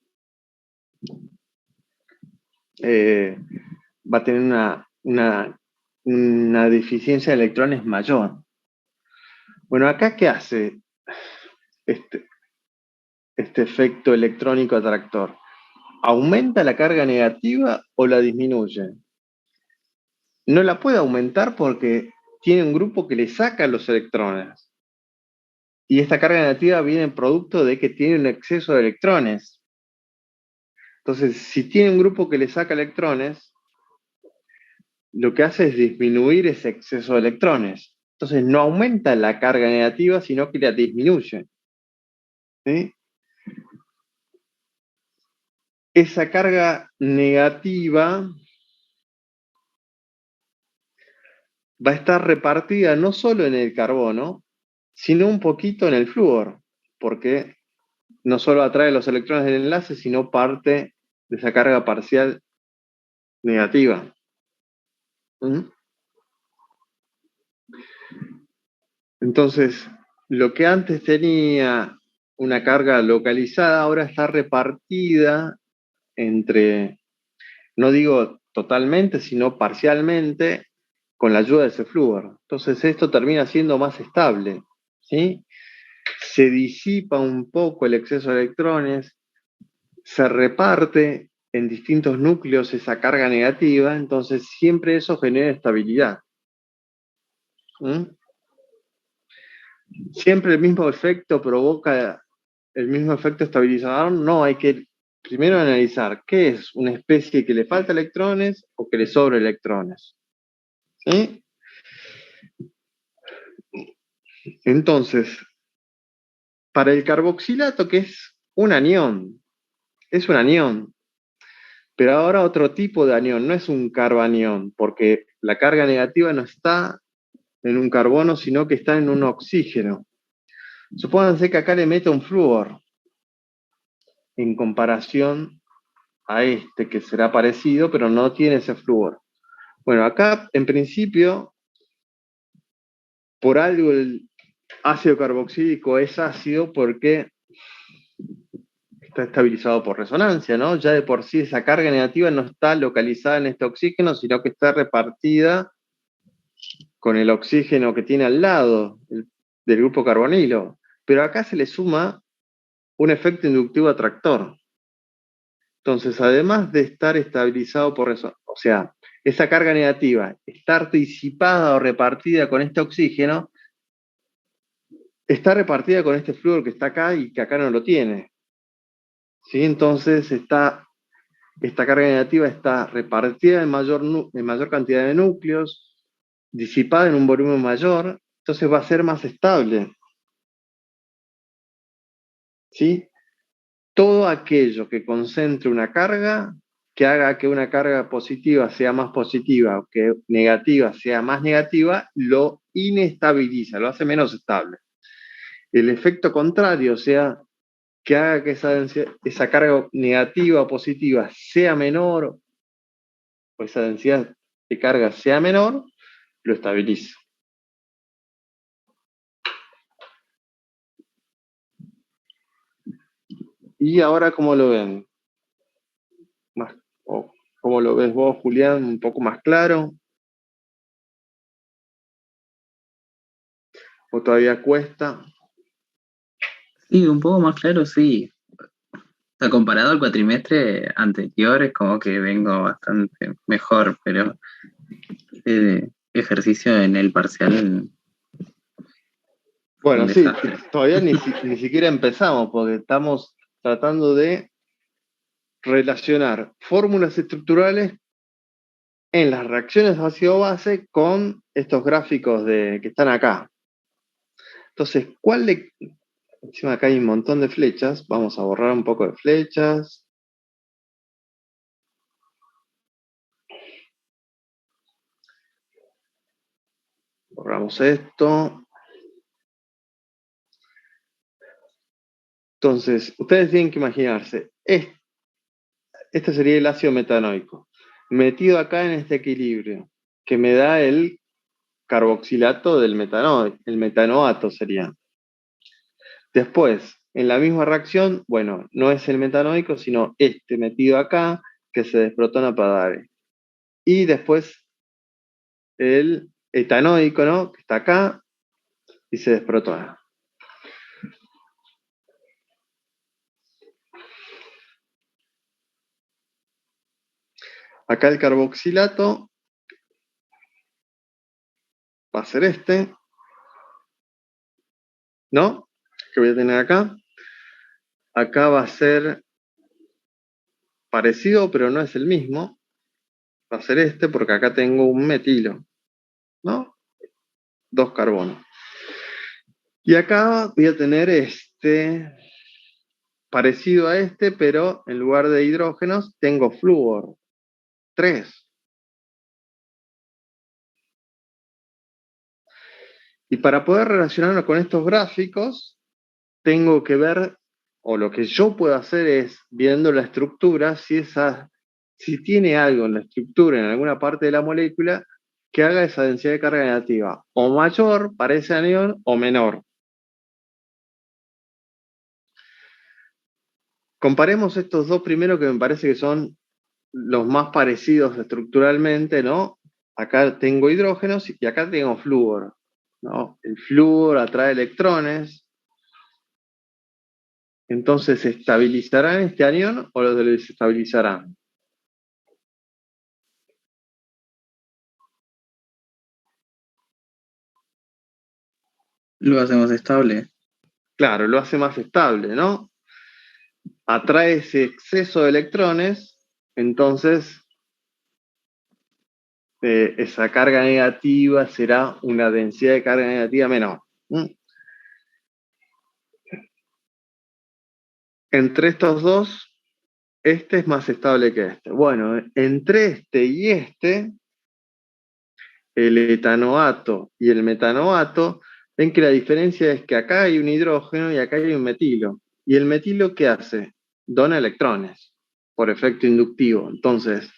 va a tener una deficiencia de electrones mayor. Bueno, acá ¿qué hace este efecto electrónico atractor? ¿Aumenta la carga negativa o la disminuye? No la puede aumentar porque tiene un grupo que le saca los electrones. Y esta carga negativa viene en producto de que tiene un exceso de electrones. Entonces, si tiene un grupo que le saca electrones, lo que hace es disminuir ese exceso de electrones. Entonces, no aumenta la carga negativa, sino que la disminuye. ¿Sí? Esa carga negativa va a estar repartida no solo en el carbono, sino un poquito en el flúor, porque no solo atrae los electrones del enlace, sino parte de esa carga parcial negativa. ¿Mm? Entonces, lo que antes tenía una carga localizada, ahora está repartida entre, no digo totalmente, sino parcialmente, con la ayuda de ese flúor. Entonces, esto termina siendo más estable, ¿sí? Se disipa un poco el exceso de electrones, se reparte en distintos núcleos esa carga negativa, entonces siempre eso genera estabilidad. ¿Mm? Siempre el mismo efecto provoca el mismo efecto estabilizador. No, hay que primero analizar qué es una especie que le falta electrones o que le sobra electrones. ¿Sí? Entonces, para el carboxilato, que es un anión, pero ahora otro tipo de anión, no es un carbanión, porque la carga negativa no está en un carbono, sino que está en un oxígeno. Supónganse que acá le meto un flúor en comparación a este, que será parecido, pero no tiene ese flúor. Bueno, acá en principio, por algo el ácido carboxílico es ácido porque está estabilizado por resonancia, ¿no? Ya de por sí esa carga negativa no está localizada en este oxígeno, sino que está repartida con el oxígeno que tiene al lado del grupo carbonilo. Pero acá se le suma un efecto inductivo atractor. Entonces, además de estar estabilizado por eso, o sea, esa carga negativa, estar disipada o repartida con este oxígeno, está repartida con este flúor que está acá y que acá no lo tiene. ¿Sí? Entonces esta carga negativa está repartida en mayor cantidad de núcleos, disipada en un volumen mayor, entonces va a ser más estable. ¿Sí? Todo aquello que concentre una carga, que haga que una carga positiva sea más positiva o que negativa sea más negativa, lo inestabiliza, lo hace menos estable. El efecto contrario, o sea, que haga que esa carga negativa o positiva sea menor, o esa densidad de carga sea menor, lo estabiliza. Y ahora, ¿cómo lo ven? ¿Cómo lo ves vos, Julián? ¿Un poco más claro? ¿O todavía cuesta? Sí, un poco más claro, sí. O sea, comparado al cuatrimestre anterior, es como que vengo bastante mejor, pero ejercicio en el parcial fue un Bueno, sí, desastre. todavía ni siquiera empezamos porque estamos tratando de relacionar fórmulas estructurales en las reacciones ácido-base con estos gráficos que están acá. Entonces, encima acá hay un montón de flechas, vamos a borrar un poco de flechas. Borramos esto. Entonces, ustedes tienen que imaginarse, este sería el ácido metanoico, metido acá en este equilibrio, que me da el carboxilato del el metanoato sería. Después, en la misma reacción, bueno, no es el metanoico, sino este metido acá, que se desprotona para dar. Y después el etanoico, ¿no? Que está acá y se desprotona. Acá el carboxilato va a ser este, ¿no? Que voy a tener acá. Acá va a ser parecido, pero no es el mismo. Va a ser este porque acá tengo un metilo, ¿no? Dos carbonos. Y acá voy a tener este parecido a este, pero en lugar de hidrógenos tengo flúor, 3. Y para poder relacionarlo con estos gráficos, tengo que ver, o lo que yo puedo hacer es, viendo la estructura, si tiene algo en la estructura, en alguna parte de la molécula, que haga esa densidad de carga negativa, o mayor para ese anión, o menor. Comparemos estos dos primeros que me parece que son los más parecidos estructuralmente, ¿no? Acá tengo hidrógenos y acá tengo flúor, ¿no? El flúor atrae electrones, entonces ¿se estabilizarán este anión o lo desestabilizarán? Lo hacemos estable. Claro, lo hace más estable, ¿no? Atrae ese exceso de electrones, entonces esa carga negativa será una densidad de carga negativa menor. ¿Mm? Entre estos dos, este es más estable que este. Bueno, entre este y este, el etanoato y el metanoato, ven que la diferencia es que acá hay un hidrógeno y acá hay un metilo. ¿Y el metilo qué hace? Dona electrones por efecto inductivo. Entonces,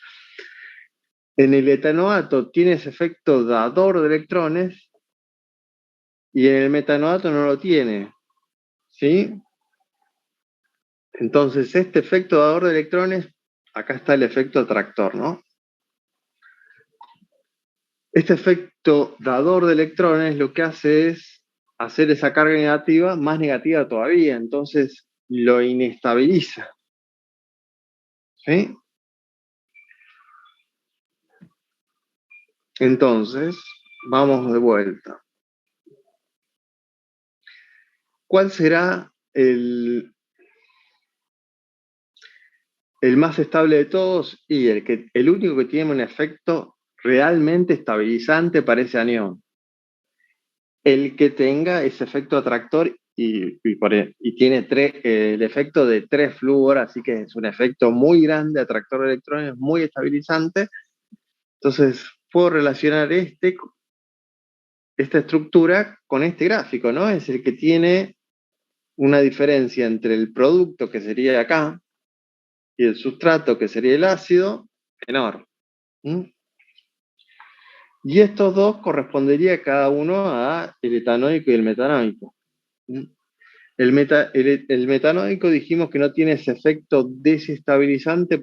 en el etanoato tiene ese efecto dador de electrones y en el metanoato no lo tiene. ¿Sí? Entonces, este efecto dador de electrones, acá está el efecto atractor, ¿no? Este efecto dador de electrones lo que hace es hacer esa carga negativa más negativa todavía, entonces lo inestabiliza. ¿Sí? Entonces, vamos de vuelta. ¿cuál será el más estable de todos? Y el único que tiene un efecto realmente estabilizante para ese anión. El que tenga ese efecto atractor y tiene el efecto de 3 flúor, así que es un efecto muy grande, atractor de electrones, muy estabilizante. Entonces, puedo relacionar esta estructura con este gráfico, ¿no? Es el que tiene una diferencia entre el producto, que sería acá, y el sustrato, que sería el ácido, menor. ¿Mm? Y estos dos correspondería cada uno a el etanoico y el metanoico. ¿Mm? El metanoico dijimos que no tiene ese efecto desestabilizante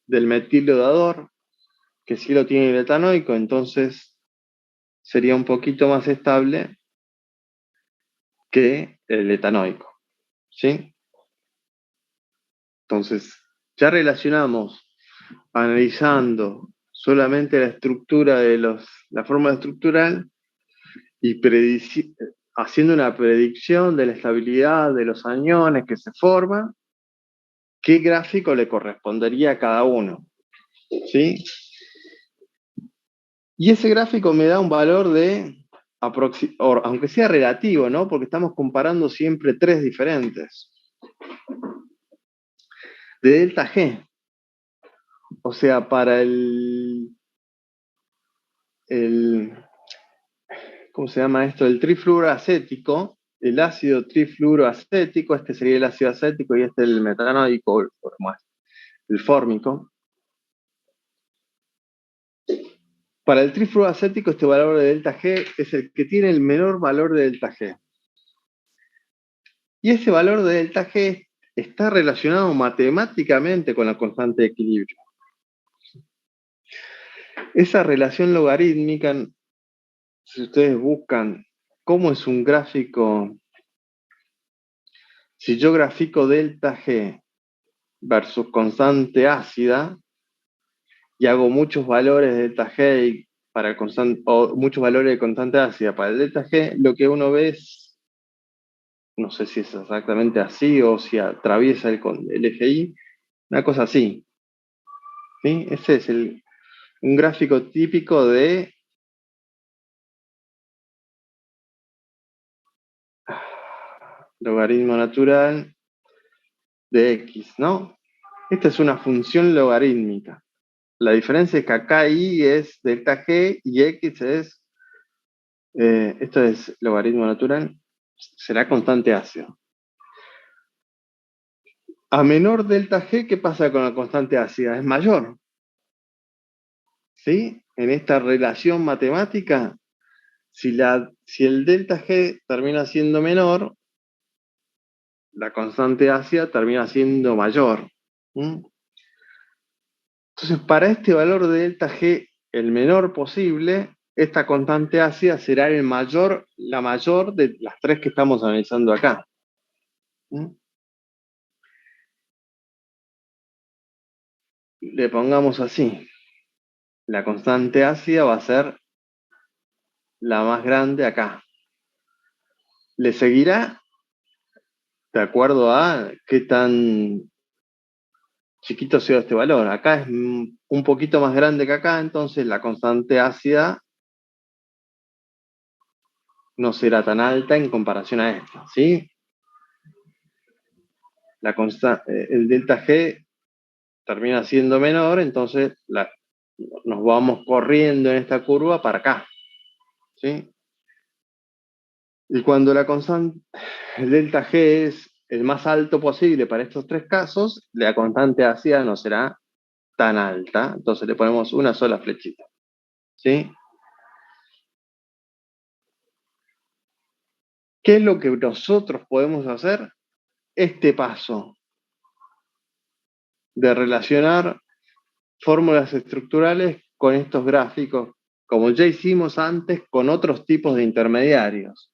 del metilodador, que sí lo tiene el etanoico, entonces sería un poquito más estable que el etanoico. ¿Sí? Entonces, ya relacionamos analizando solamente la estructura la forma estructural y haciendo una predicción de la estabilidad de los aniones que se forman, qué gráfico le correspondería a cada uno. ¿Sí? Y ese gráfico me da un valor aunque sea relativo, ¿no? Porque estamos comparando siempre 3 diferentes, de delta G. O sea, para ¿cómo se llama esto? El trifluoroacético, el ácido trifluoroacético, este sería el ácido acético y este el metanoico, el fórmico. Para el trifluoroacético, este valor de delta G es el que tiene el menor valor de delta G. Y ese valor de delta G está relacionado matemáticamente con la constante de equilibrio. Esa relación logarítmica, si ustedes buscan cómo es un gráfico, si yo grafico delta G versus constante ácida y hago muchos valores de delta G o muchos valores de constante ácida para el delta G, lo que uno ve es, no sé si es exactamente así o si atraviesa el eje Y, una cosa así. ¿Sí? Ese es un gráfico típico de logaritmo natural de X, ¿no? Esta es una función logarítmica. La diferencia es que acá Y es delta G y X es, esto es logaritmo natural, será constante ácido. A menor delta G, ¿qué pasa con la constante ácida? Es mayor. ¿Sí? En esta relación matemática, si el delta G termina siendo menor, la constante ácida termina siendo mayor. ¿Mm? Entonces, para este valor de delta G, el menor posible, esta constante ácida será la mayor de las 3 que estamos analizando acá. ¿Mm? Le pongamos así. La constante ácida va a ser la más grande acá. Le seguirá de acuerdo a qué tan chiquito sea este valor. Acá es un poquito más grande que acá, entonces la constante ácida no será tan alta en comparación a esta, ¿sí? El delta G termina siendo menor, entonces nos vamos corriendo en esta curva para acá, ¿sí? Y cuando el delta G es el más alto posible para estos 3 casos, la constante ácida no será tan alta, entonces le ponemos una sola flechita, ¿sí? ¿Qué es lo que nosotros podemos hacer? Este paso de relacionar fórmulas estructurales con estos gráficos, como ya hicimos antes con otros tipos de intermediarios.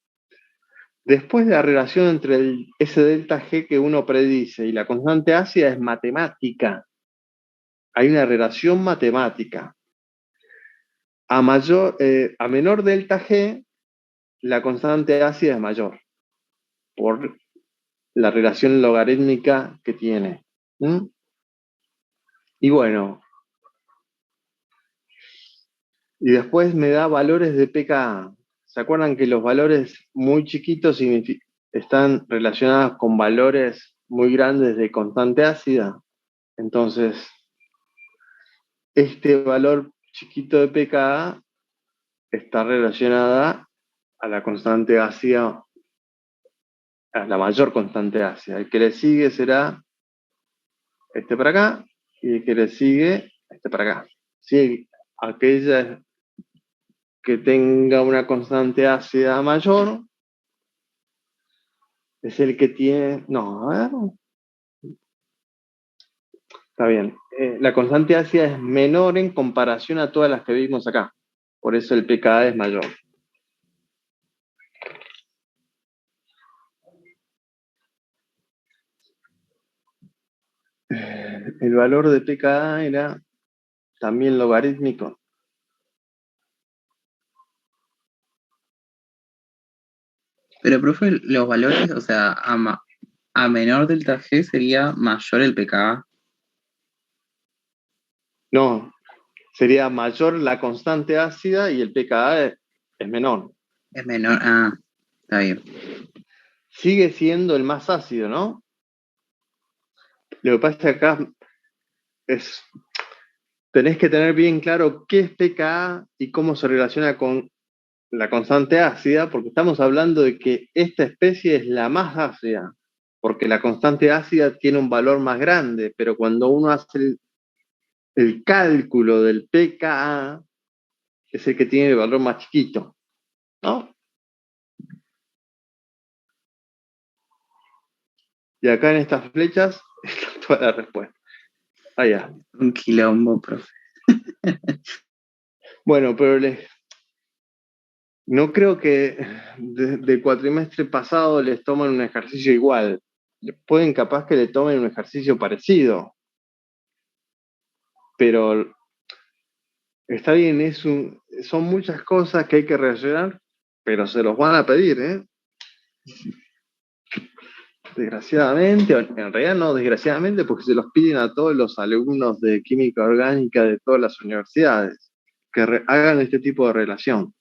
Después de la relación entre ese delta G que uno predice y la constante ácida es matemática. Hay una relación matemática. A menor delta G, la constante ácida es mayor. por la relación logarítmica que tiene. ¿Mm? Y bueno, y después me da valores de pKa. ¿Se acuerdan que los valores muy chiquitos están relacionados con valores muy grandes de constante ácida? Entonces, este valor chiquito de pKa está relacionada a la constante ácida, a la mayor constante ácida. El que le sigue será este para acá y el que le sigue este para acá. Si aquella que tenga una constante ácida mayor es el que tiene... No, a ver. Está bien. La constante ácida es menor en comparación a todas las que vimos acá. Por eso el pKa es mayor. El valor de pKa era también logarítmico. Pero, profe, los valores, o sea, a menor delta G sería mayor el pKa. No, sería mayor la constante ácida y el pKa es menor. Es menor. Ah, está bien. Sigue siendo el más ácido, ¿no? Lo que pasa es que acá tenés que tener bien claro qué es pKa y cómo se relaciona con la constante ácida, porque estamos hablando de que esta especie es la más ácida, porque la constante ácida tiene un valor más grande, pero cuando uno hace el cálculo del pKa, es el que tiene el valor más chiquito, ¿no? Y acá en estas flechas está toda la respuesta. Allá. Un quilombo, profe. Bueno, pero no creo que del cuatrimestre pasado les tomen un ejercicio igual. Pueden capaz que le tomen un ejercicio parecido, pero está bien, son muchas cosas que hay que relacionar, pero se los van a pedir, ¿eh? Desgraciadamente, en realidad no desgraciadamente, porque se los piden a todos los alumnos de química orgánica de todas las universidades, que hagan este tipo de relación.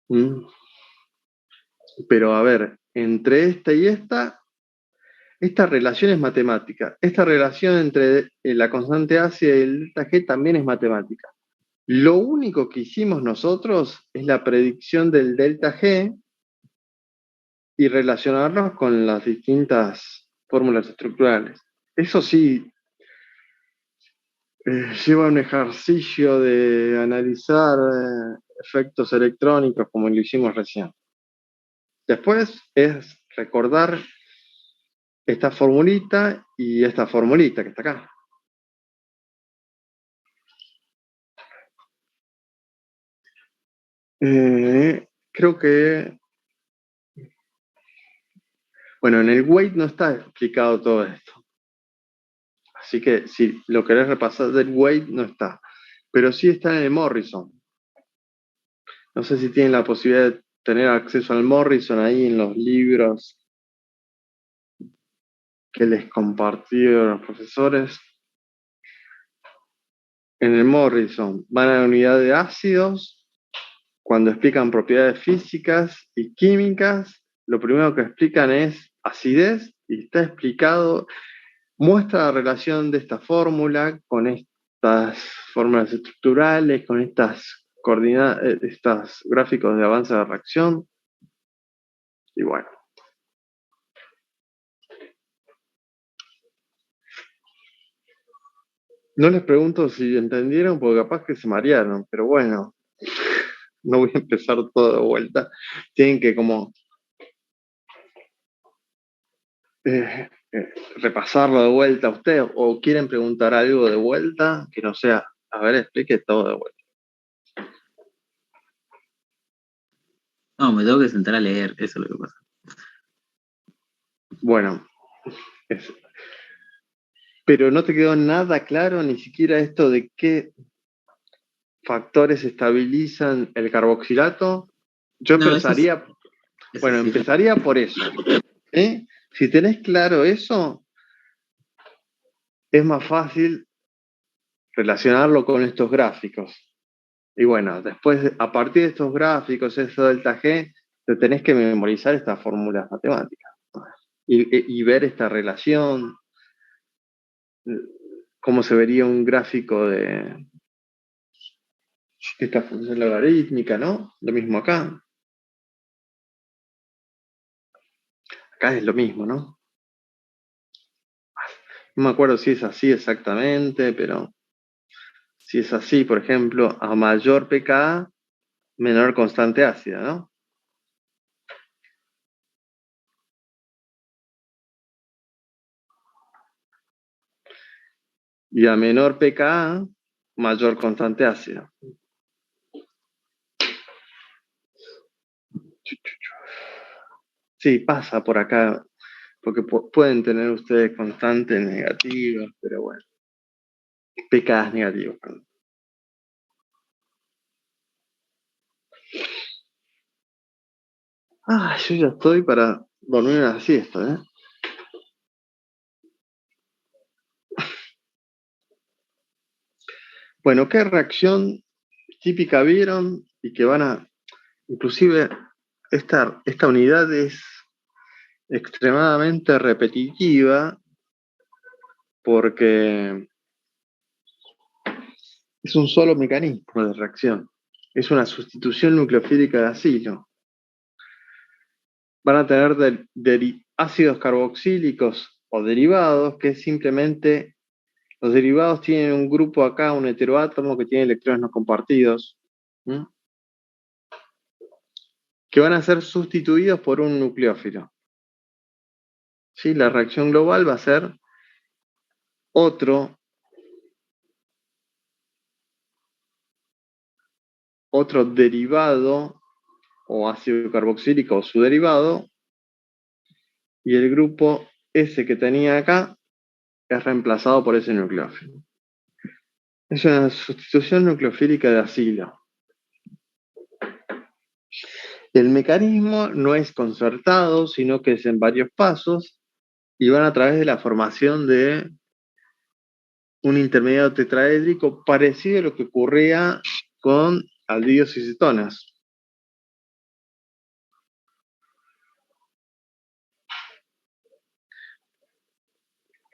¿Mm? Pero a ver, entre esta y esta relación es matemática. Esta relación entre la constante ácida y el delta G también es matemática. Lo único que hicimos nosotros es la predicción del delta G y relacionarnos con las distintas fórmulas estructurales. Eso sí, lleva un ejercicio de analizar efectos electrónicos como lo hicimos recién. Después es recordar esta formulita y esta formulita que está acá. Creo que, bueno, en el weight no está explicado todo esto. Así que si lo querés repasar del weight, no está. Pero sí está en el Morrison. No sé si tienen la posibilidad de tener acceso al Morrison ahí en los libros que les compartieron los profesores. En el Morrison van a la unidad de ácidos. Cuando explican propiedades físicas y químicas, lo primero que explican es acidez y está explicado, muestra la relación de esta fórmula con estas fórmulas estructurales, con estas coordenadas, estos gráficos de avance de reacción. Y bueno. No les pregunto si entendieron, porque capaz que se marearon, pero bueno, no voy a empezar todo de vuelta. Tienen que como repasarlo de vuelta a ustedes, o quieren preguntar algo de vuelta, que no sea, a ver, explique todo de vuelta. No, me tengo que sentar a leer, eso es lo que pasa. Bueno, pero no te quedó nada claro, ni siquiera esto de qué factores estabilizan el carboxilato. Yo No, eso es, empezaría Bueno, empezaría por eso. ¿Sí? Si tenés claro eso, es más fácil relacionarlo con estos gráficos. Y bueno, después, a partir de estos gráficos, eso delta G, te tenés que memorizar estas fórmulas matemáticas y ver esta relación, cómo se vería un gráfico de esta función logarítmica, ¿no? Lo mismo acá. Acá es lo mismo, ¿no? No me acuerdo si es así exactamente, pero si es así, por ejemplo, a mayor pKa, menor constante ácida, ¿no? Y a menor pKa, mayor constante ácida. Sí, pasa por acá, porque pueden tener ustedes constantes negativas, pero bueno, pKa negativas. Perdón. Yo ya estoy para dormir una siesta, ¿eh? Bueno, ¿qué reacción típica vieron y que van a, inclusive esta unidad es extremadamente repetitiva porque es un solo mecanismo de reacción. Es una sustitución nucleofílica de acilo. Van a tener ácidos carboxílicos o derivados, que es simplemente, los derivados tienen un grupo acá, un heteroátomo que tiene electrones no compartidos, ¿sí? Que van a ser sustituidos por un nucleófilo. ¿Sí? La reacción global va a ser otro derivado o ácido carboxílico o su derivado, y el grupo S que tenía acá es reemplazado por ese nucleófilo. Es una sustitución nucleofílica de acilo. El mecanismo no es concertado, sino que es en varios pasos y van a través de la formación de un intermediario tetraédrico parecido a lo que ocurría con aldehídos y cetonas.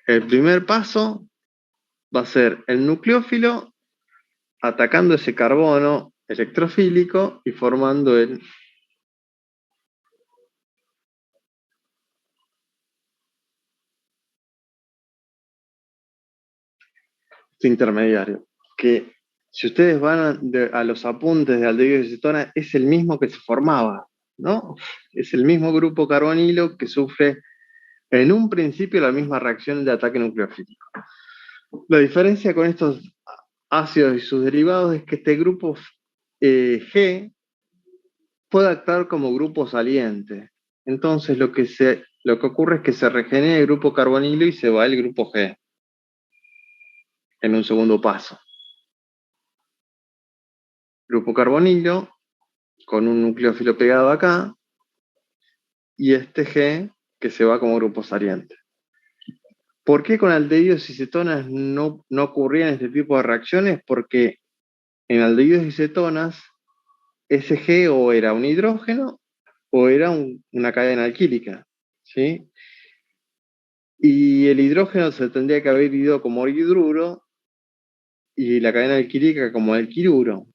El primer paso va a ser el nucleófilo atacando ese carbono electrofílico y formando el intermediario. Que si ustedes van a los apuntes de aldehídos y cetonas, es el mismo que se formaba, ¿no? Es el mismo grupo carbonilo que sufre en un principio la misma reacción de ataque nucleofílico. La diferencia con estos ácidos y sus derivados es que este grupo G puede actuar como grupo saliente. Entonces lo que ocurre es que se regenera el grupo carbonilo y se va el grupo G en un segundo paso. Grupo carbonilo con un nucleófilo pegado acá y este G que se va como grupo saliente. ¿Por qué con aldehídos y cetonas no ocurrían este tipo de reacciones? Porque en aldehídos y cetonas ese G o era un hidrógeno o era una cadena alquílica, ¿sí? Y el hidrógeno se tendría que haber ido como hidruro y la cadena alquílica como alquiluro.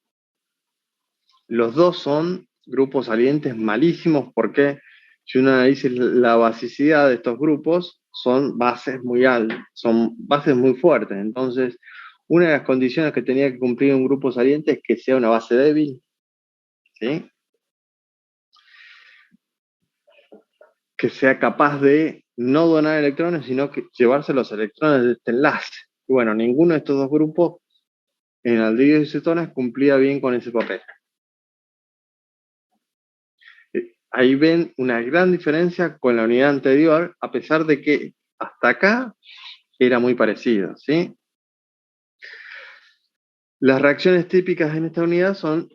Los dos son grupos salientes malísimos porque si uno analiza la basicidad de estos grupos, son bases muy altas, son bases muy fuertes. Entonces, una de las condiciones que tenía que cumplir un grupo saliente es que sea una base débil, ¿sí? Que sea capaz de no donar electrones, sino que llevarse los electrones de este enlace. Y bueno, ninguno de estos dos grupos en aldehídos y cetonas cumplía bien con ese papel. Ahí ven una gran diferencia con la unidad anterior, a pesar de que hasta acá era muy parecido, ¿sí? Las reacciones típicas en esta unidad son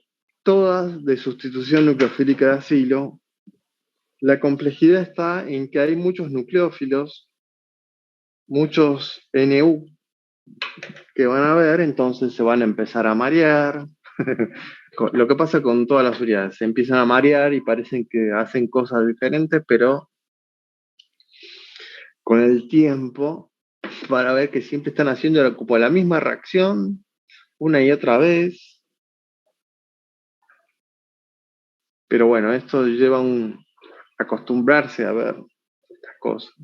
todas de sustitución nucleofílica de acilo, La complejidad está en que hay muchos nucleófilos, muchos NU que van a ver, entonces se van a empezar a marear. Lo que pasa con todas las unidades, se empiezan a marear y parecen que hacen cosas diferentes, pero con el tiempo van a ver que siempre están haciendo la misma reacción una y otra vez. Pero bueno, esto lleva a acostumbrarse a ver estas cosas.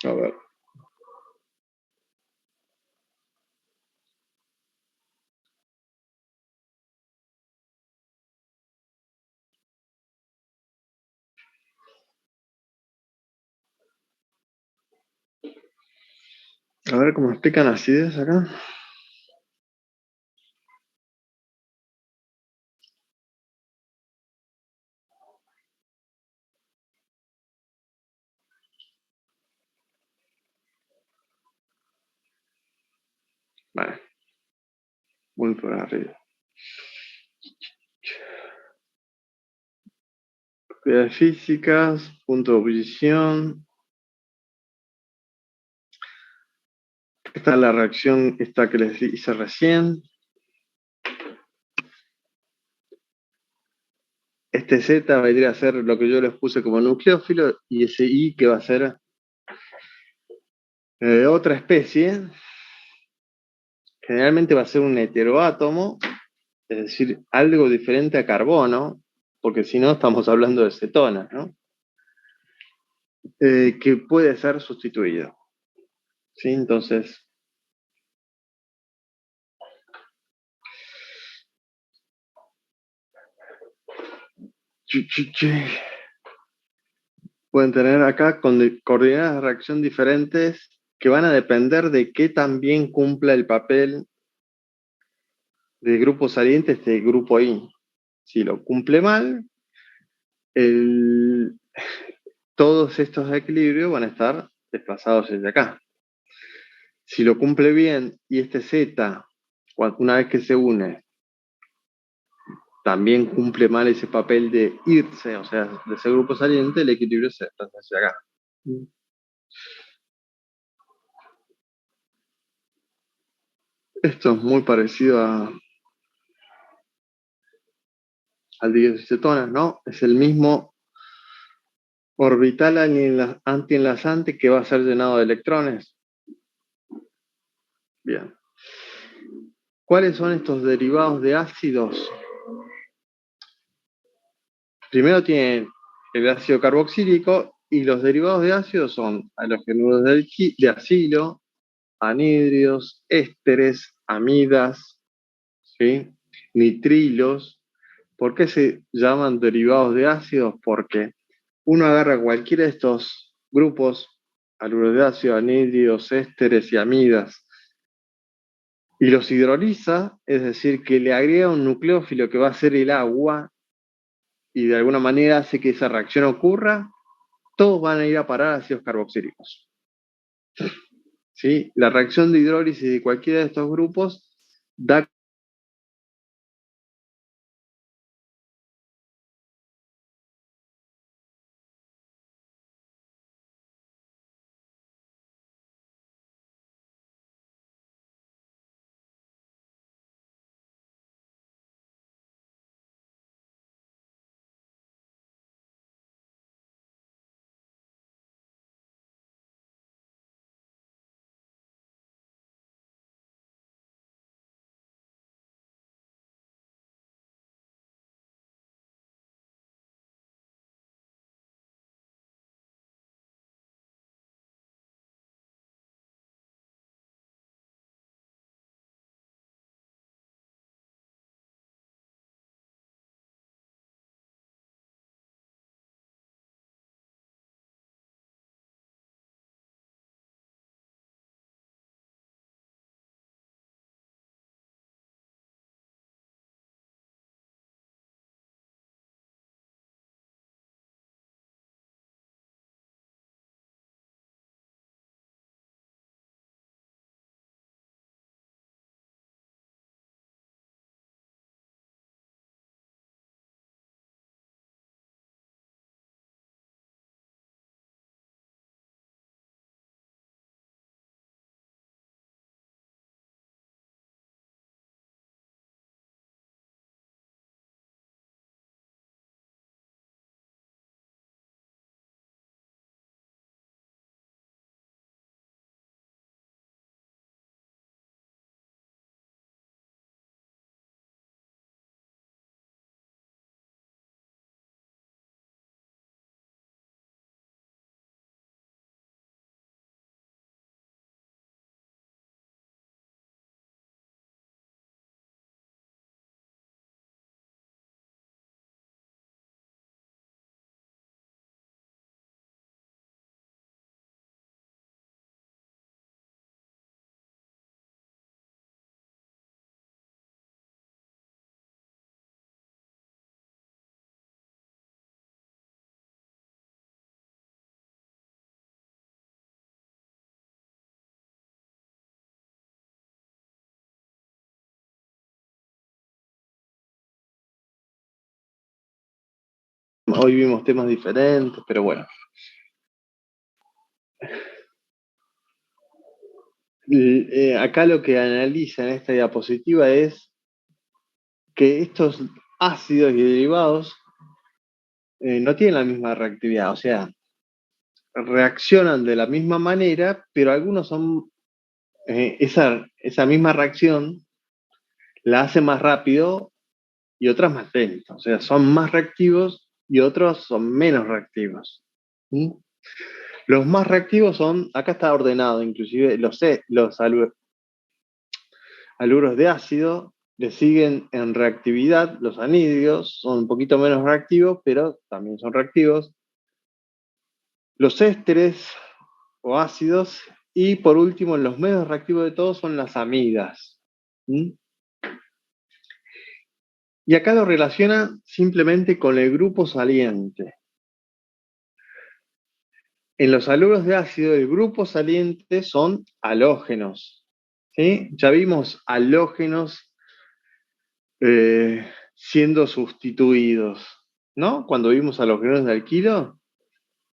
A ver. A ver cómo explican acidez acá. Vale, muy por arriba. Propiedades físicas, punto de ebullición. Esta es la reacción esta que les hice recién. Este Z vendría a ser lo que yo les puse como nucleófilo y ese I que va a ser otra especie. Generalmente va a ser un heteroátomo, es decir, algo diferente a carbono, porque si no estamos hablando de cetonas, ¿no? Que puede ser sustituido. ¿Sí? Entonces, pueden tener acá coordenadas de reacción diferentes que van a depender de qué también cumpla el papel del grupo saliente este grupo I. Si lo cumple mal, el, todos estos equilibrios van a estar desplazados desde acá. Si lo cumple bien y este Z, una vez que se une, también cumple mal ese papel de irse, o sea, de ese grupo saliente, el equilibrio se desplaza hacia acá. Esto es muy parecido al de isocetonas, ¿no? Es el mismo orbital antienlazante que va a ser llenado de electrones. Bien. ¿Cuáles son estos derivados de ácidos? Primero tienen el ácido carboxílico y los derivados de ácido son halogenuros de acilo, anhidridos, ésteres, amidas, ¿sí? Nitrilos. ¿Por qué se llaman derivados de ácidos? Porque uno agarra cualquiera de estos grupos, haluros de ácido, anhídridos, ésteres y amidas, y los hidroliza, es decir, que le agrega un nucleófilo que va a ser el agua y de alguna manera hace que esa reacción ocurra, todos van a ir a parar a ácidos carboxílicos. ¿Sí? La reacción de hidrólisis de cualquiera de estos grupos da Hoy vimos temas diferentes, pero bueno. Acá lo que analiza en esta diapositiva es que estos ácidos y derivados no tienen la misma reactividad, o sea, reaccionan de la misma manera, pero algunos son, esa misma reacción la hace más rápido y otras más lenta, o sea, son más reactivos y otros son menos reactivos. ¿Mm? Los más reactivos son, acá está ordenado inclusive, los haluros de ácido le siguen en reactividad, los anhídridos son un poquito menos reactivos, pero también son reactivos. Los ésteres o ácidos, y por último, los menos reactivos de todos son las amidas. ¿Mm? Y acá lo relaciona simplemente con el grupo saliente. En los haluros de ácido, el grupo saliente son halógenos. ¿Sí? Ya vimos halógenos siendo sustituidos, ¿no? Cuando vimos halógenos de alquilo,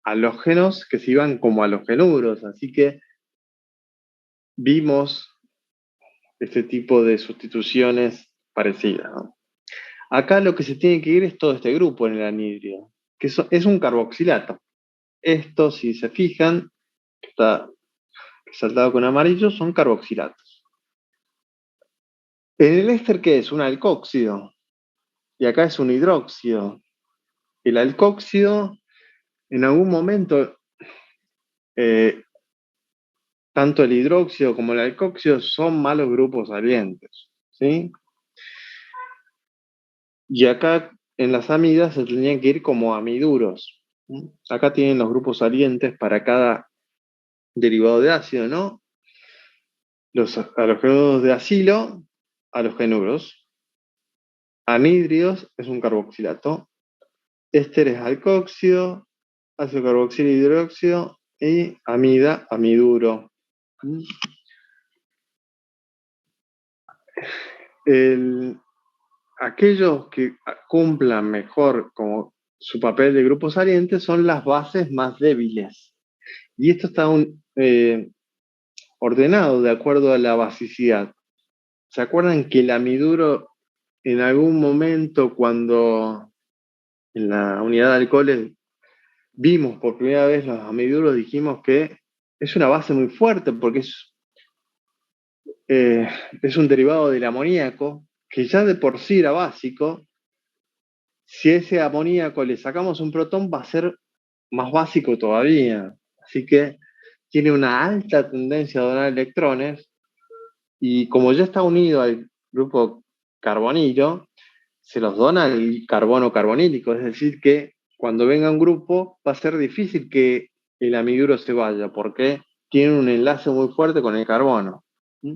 halógenos que se iban como halogenuros, así que vimos este tipo de sustituciones parecidas, ¿no? Acá lo que se tiene que ir es todo este grupo en el anhídrido, que es un carboxilato. Esto, si se fijan, está resaltado con amarillo, son carboxilatos. En el éster, ¿qué es? Un alcóxido. Y acá es un hidróxido. El alcóxido, en algún momento, eh, tanto el hidróxido como el alcóxido son malos grupos salientes, ¿sí? Y acá en las amidas se tendrían que ir como amiduros. ¿Sí? Acá tienen los grupos salientes para cada derivado de ácido, ¿no? Los halogenuros de acilo, halogenuros. Anhídridos es un carboxilato. Éster es alcóxido, ácido carboxilo hidróxido y amida, amiduro. Aquellos que cumplan mejor como su papel de grupo saliente son las bases más débiles. Y esto está ordenado de acuerdo a la basicidad. ¿Se acuerdan que el amiduro en algún momento cuando en la unidad de alcoholes vimos por primera vez los amiduros, dijimos que es una base muy fuerte porque es un derivado del amoníaco que ya de por sí era básico? Si ese amoníaco le sacamos un protón, va a ser más básico todavía. Así que tiene una alta tendencia a donar electrones y como ya está unido al grupo carbonilo, se los dona el carbono carbonílico. Es decir, que cuando venga un grupo va a ser difícil que el amiduro se vaya porque tiene un enlace muy fuerte con el carbono. ¿Mm?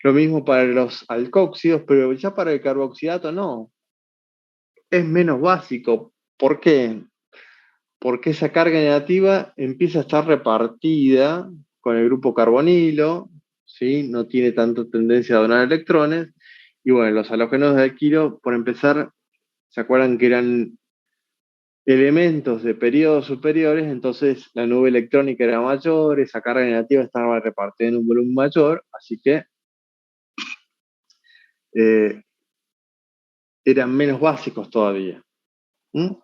Lo mismo para los alcóxidos, pero ya para el carboxilato no. Es menos básico. ¿Por qué? Porque esa carga negativa empieza a estar repartida con el grupo carbonilo, ¿sí? No tiene tanta tendencia a donar electrones. Y bueno, los halógenos de alquilo, por empezar, ¿se acuerdan que eran elementos de periodos superiores? Entonces la nube electrónica era mayor, esa carga negativa estaba repartida en un volumen mayor, así que eh, eran menos básicos todavía. ¿Mm?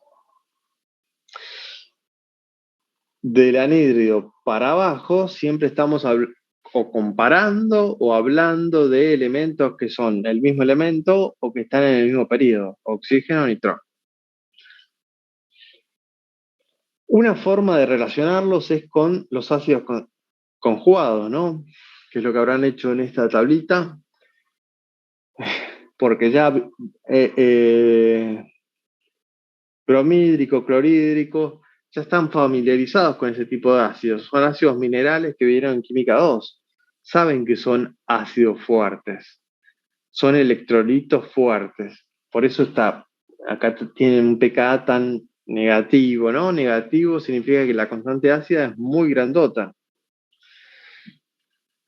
Del anhídrido para abajo siempre estamos o comparando o hablando de elementos que son el mismo elemento o que están en el mismo periodo, oxígeno, nitrógeno. Una forma de relacionarlos es con los ácidos conjugados, ¿no? Que es lo que habrán hecho en esta tablita, porque ya bromídrico, clorhídrico, ya están familiarizados con ese tipo de ácidos. Son ácidos minerales que vieron en química 2. Saben que son ácidos fuertes. Son electrolitos fuertes. Por eso acá tienen un pKa tan negativo, ¿no? Negativo significa que la constante ácida es muy grandota.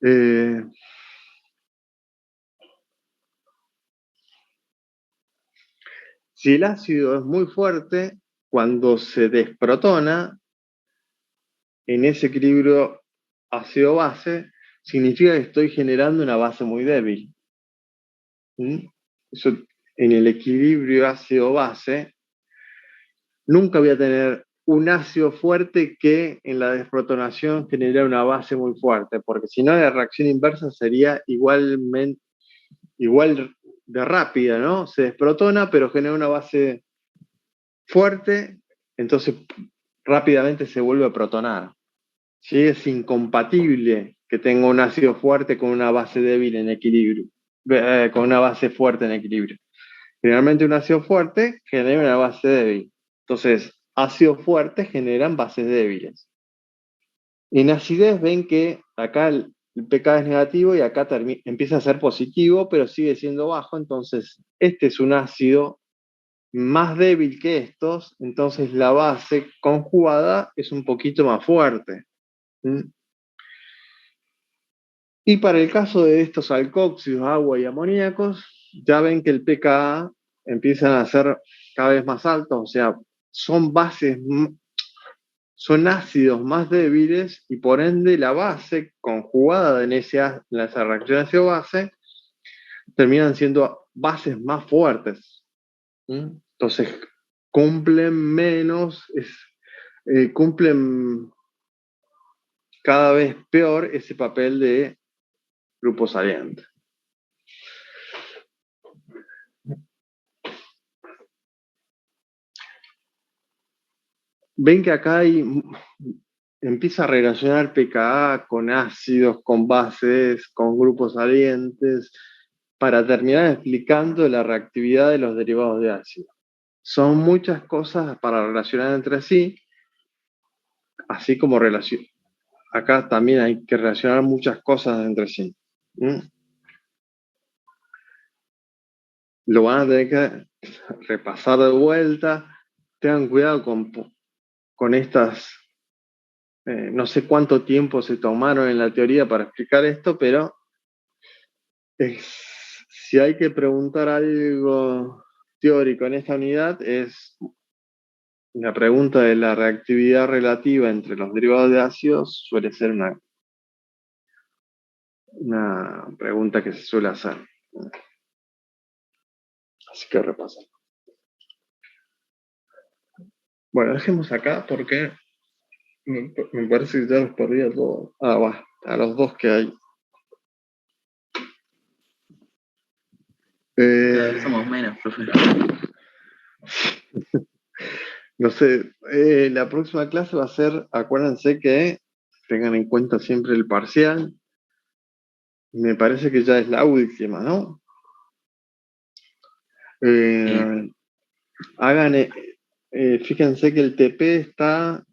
Eh, si el ácido es muy fuerte, cuando se desprotona, en ese equilibrio ácido-base, significa que estoy generando una base muy débil. ¿Mm? Eso, en el equilibrio ácido-base, nunca voy a tener un ácido fuerte que en la desprotonación genere una base muy fuerte, porque si no la reacción inversa sería igual de rápida, ¿no? Se desprotona, pero genera una base fuerte, entonces rápidamente se vuelve a protonar. ¿Sí? Es incompatible que tenga un ácido fuerte con una base débil en equilibrio, con una base fuerte en equilibrio. Generalmente un ácido fuerte genera una base débil. Entonces, ácidos fuertes generan bases débiles. En acidez ven que acá el pK es negativo y acá empieza a ser positivo, pero sigue siendo bajo. Entonces, este es un ácido más débil que estos, entonces la base conjugada es un poquito más fuerte. ¿Mm? Y para el caso de estos alcoxidos, agua y amoníacos, ya ven que el pKa empiezan a ser cada vez más altos, o sea, son bases, son ácidos más débiles y por ende la base conjugada en esa reacción ácido-base terminan siendo bases más fuertes. Entonces cumplen menos, cumplen cada vez peor ese papel de grupo saliente. Ven que acá empieza a relacionar pKa con ácidos, con bases, con grupos salientes, para terminar explicando la reactividad de los derivados de ácido. Son muchas cosas para relacionar entre sí, así como acá también hay que relacionar muchas cosas entre sí. Lo van a tener que repasar de vuelta. Tengan cuidado con estas, no sé cuánto tiempo se tomaron en la teoría para explicar esto, pero si hay que preguntar algo teórico en esta unidad, es la pregunta de la reactividad relativa entre los derivados de ácidos. Suele ser una pregunta que se suele hacer. Así que repasa. Bueno, dejemos acá porque me parece que ya los perdí a todos. Va, a los dos que hay. Cada vez somos menos, profe. No sé, la próxima clase va a ser, acuérdense que tengan en cuenta siempre el parcial. Me parece que ya es la última, ¿no? Hagan, fíjense que el TP está,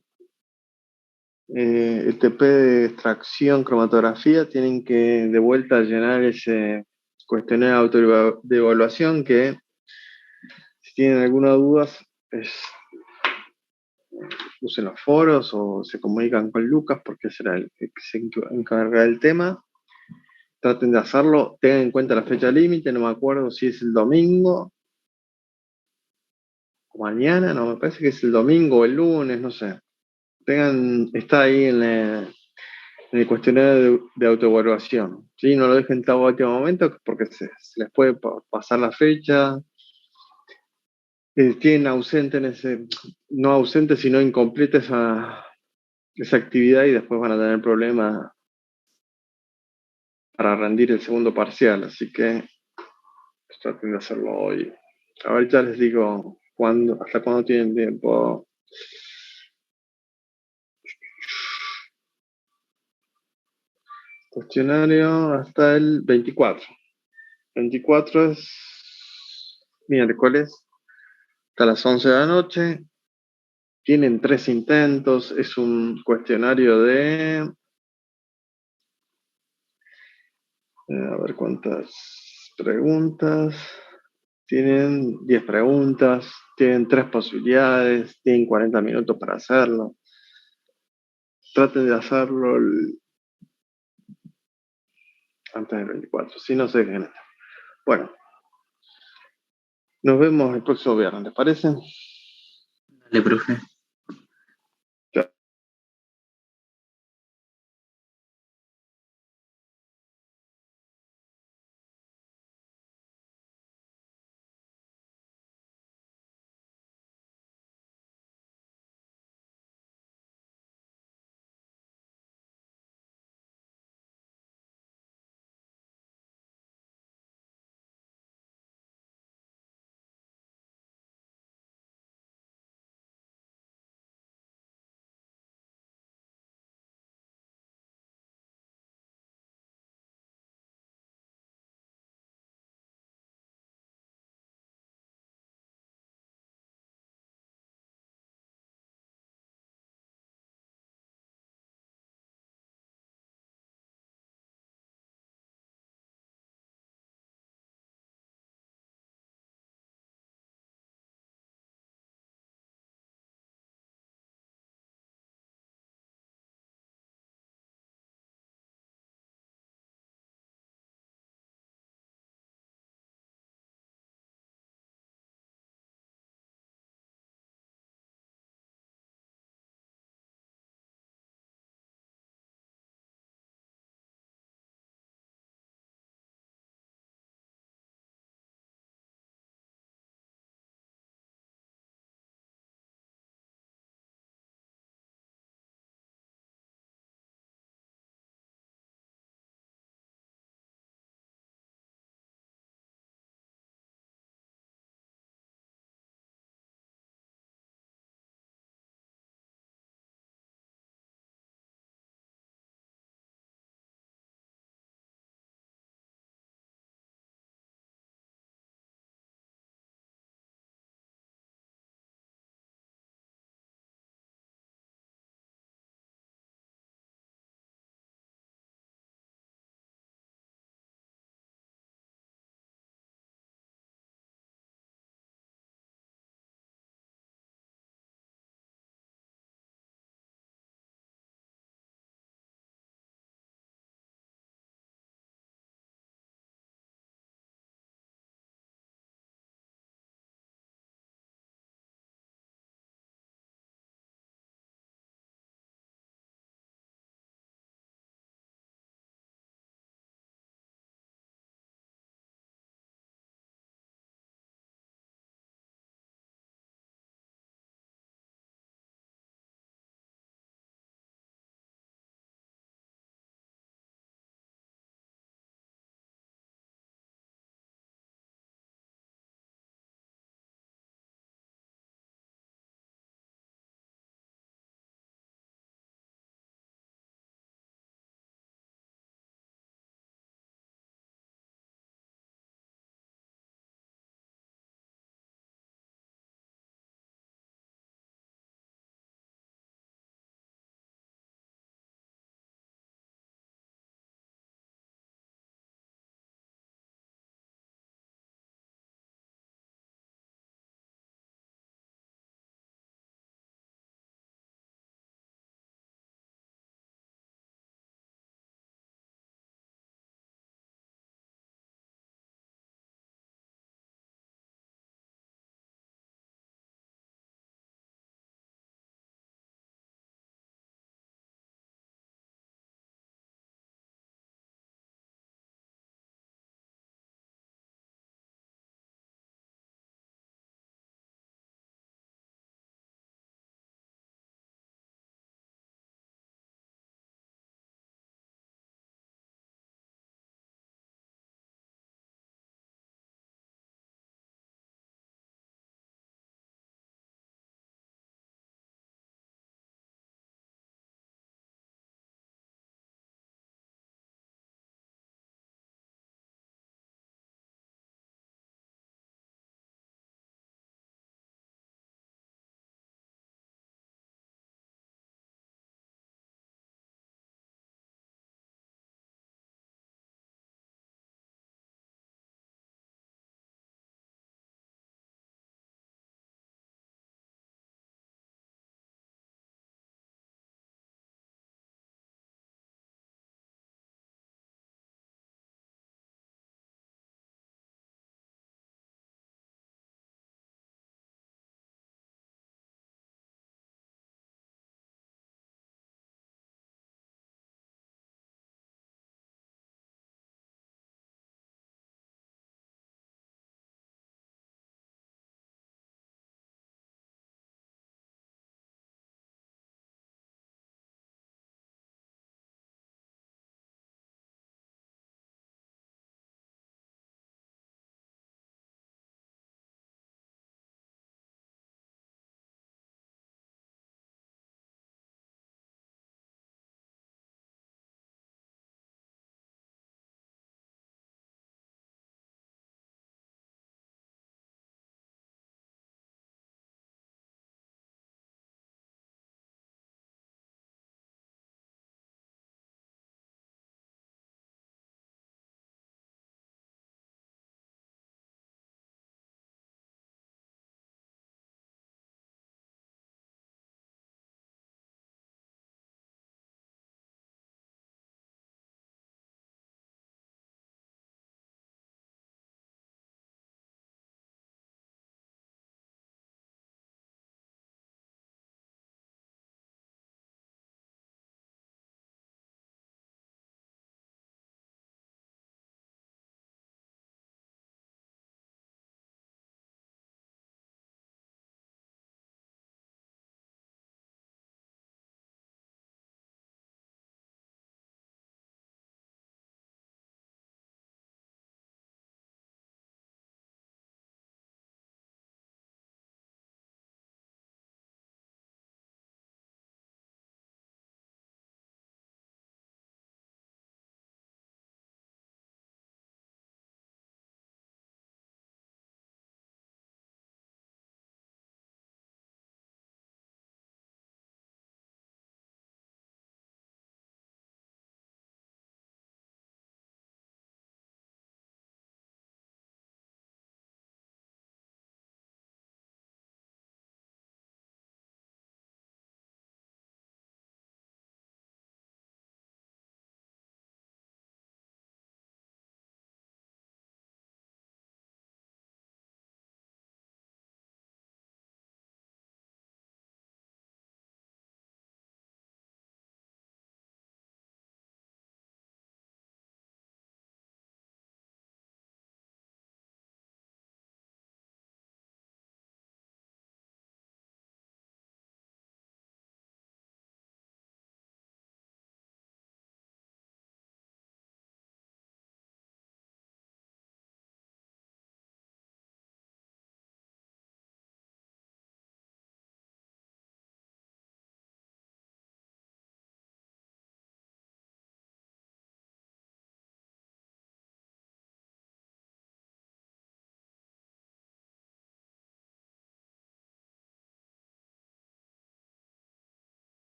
el TP de extracción cromatografía, tienen que de vuelta llenar ese cuestionario de evaluación que, si tienen alguna duda, usen los foros o se comunican con Lucas porque será el que se encarga del tema. Traten de hacerlo, tengan en cuenta la fecha límite, no me acuerdo si es el domingo o mañana, no, me parece que es el domingo o el lunes, no sé. Está ahí en el cuestionario de autoevaluación. ¿Sí? No lo dejen todo a último momento porque se les puede pasar la fecha. Tienen ausente no ausente, sino incompleta esa actividad y después van a tener problemas para rendir el segundo parcial. Así que traten de hacerlo hoy. Ahorita les digo hasta cuándo tienen tiempo. Cuestionario hasta el 24. 24 es miércoles, hasta las 11 de la noche. Tienen 3 intentos. Es un cuestionario de... a ver cuántas preguntas. Tienen 10 preguntas. Tienen 3 posibilidades. Tienen 40 minutos para hacerlo. Traten de hacerlo antes del 24. Si no, se dejen. Bueno, nos vemos el próximo viernes, ¿les parece? profe.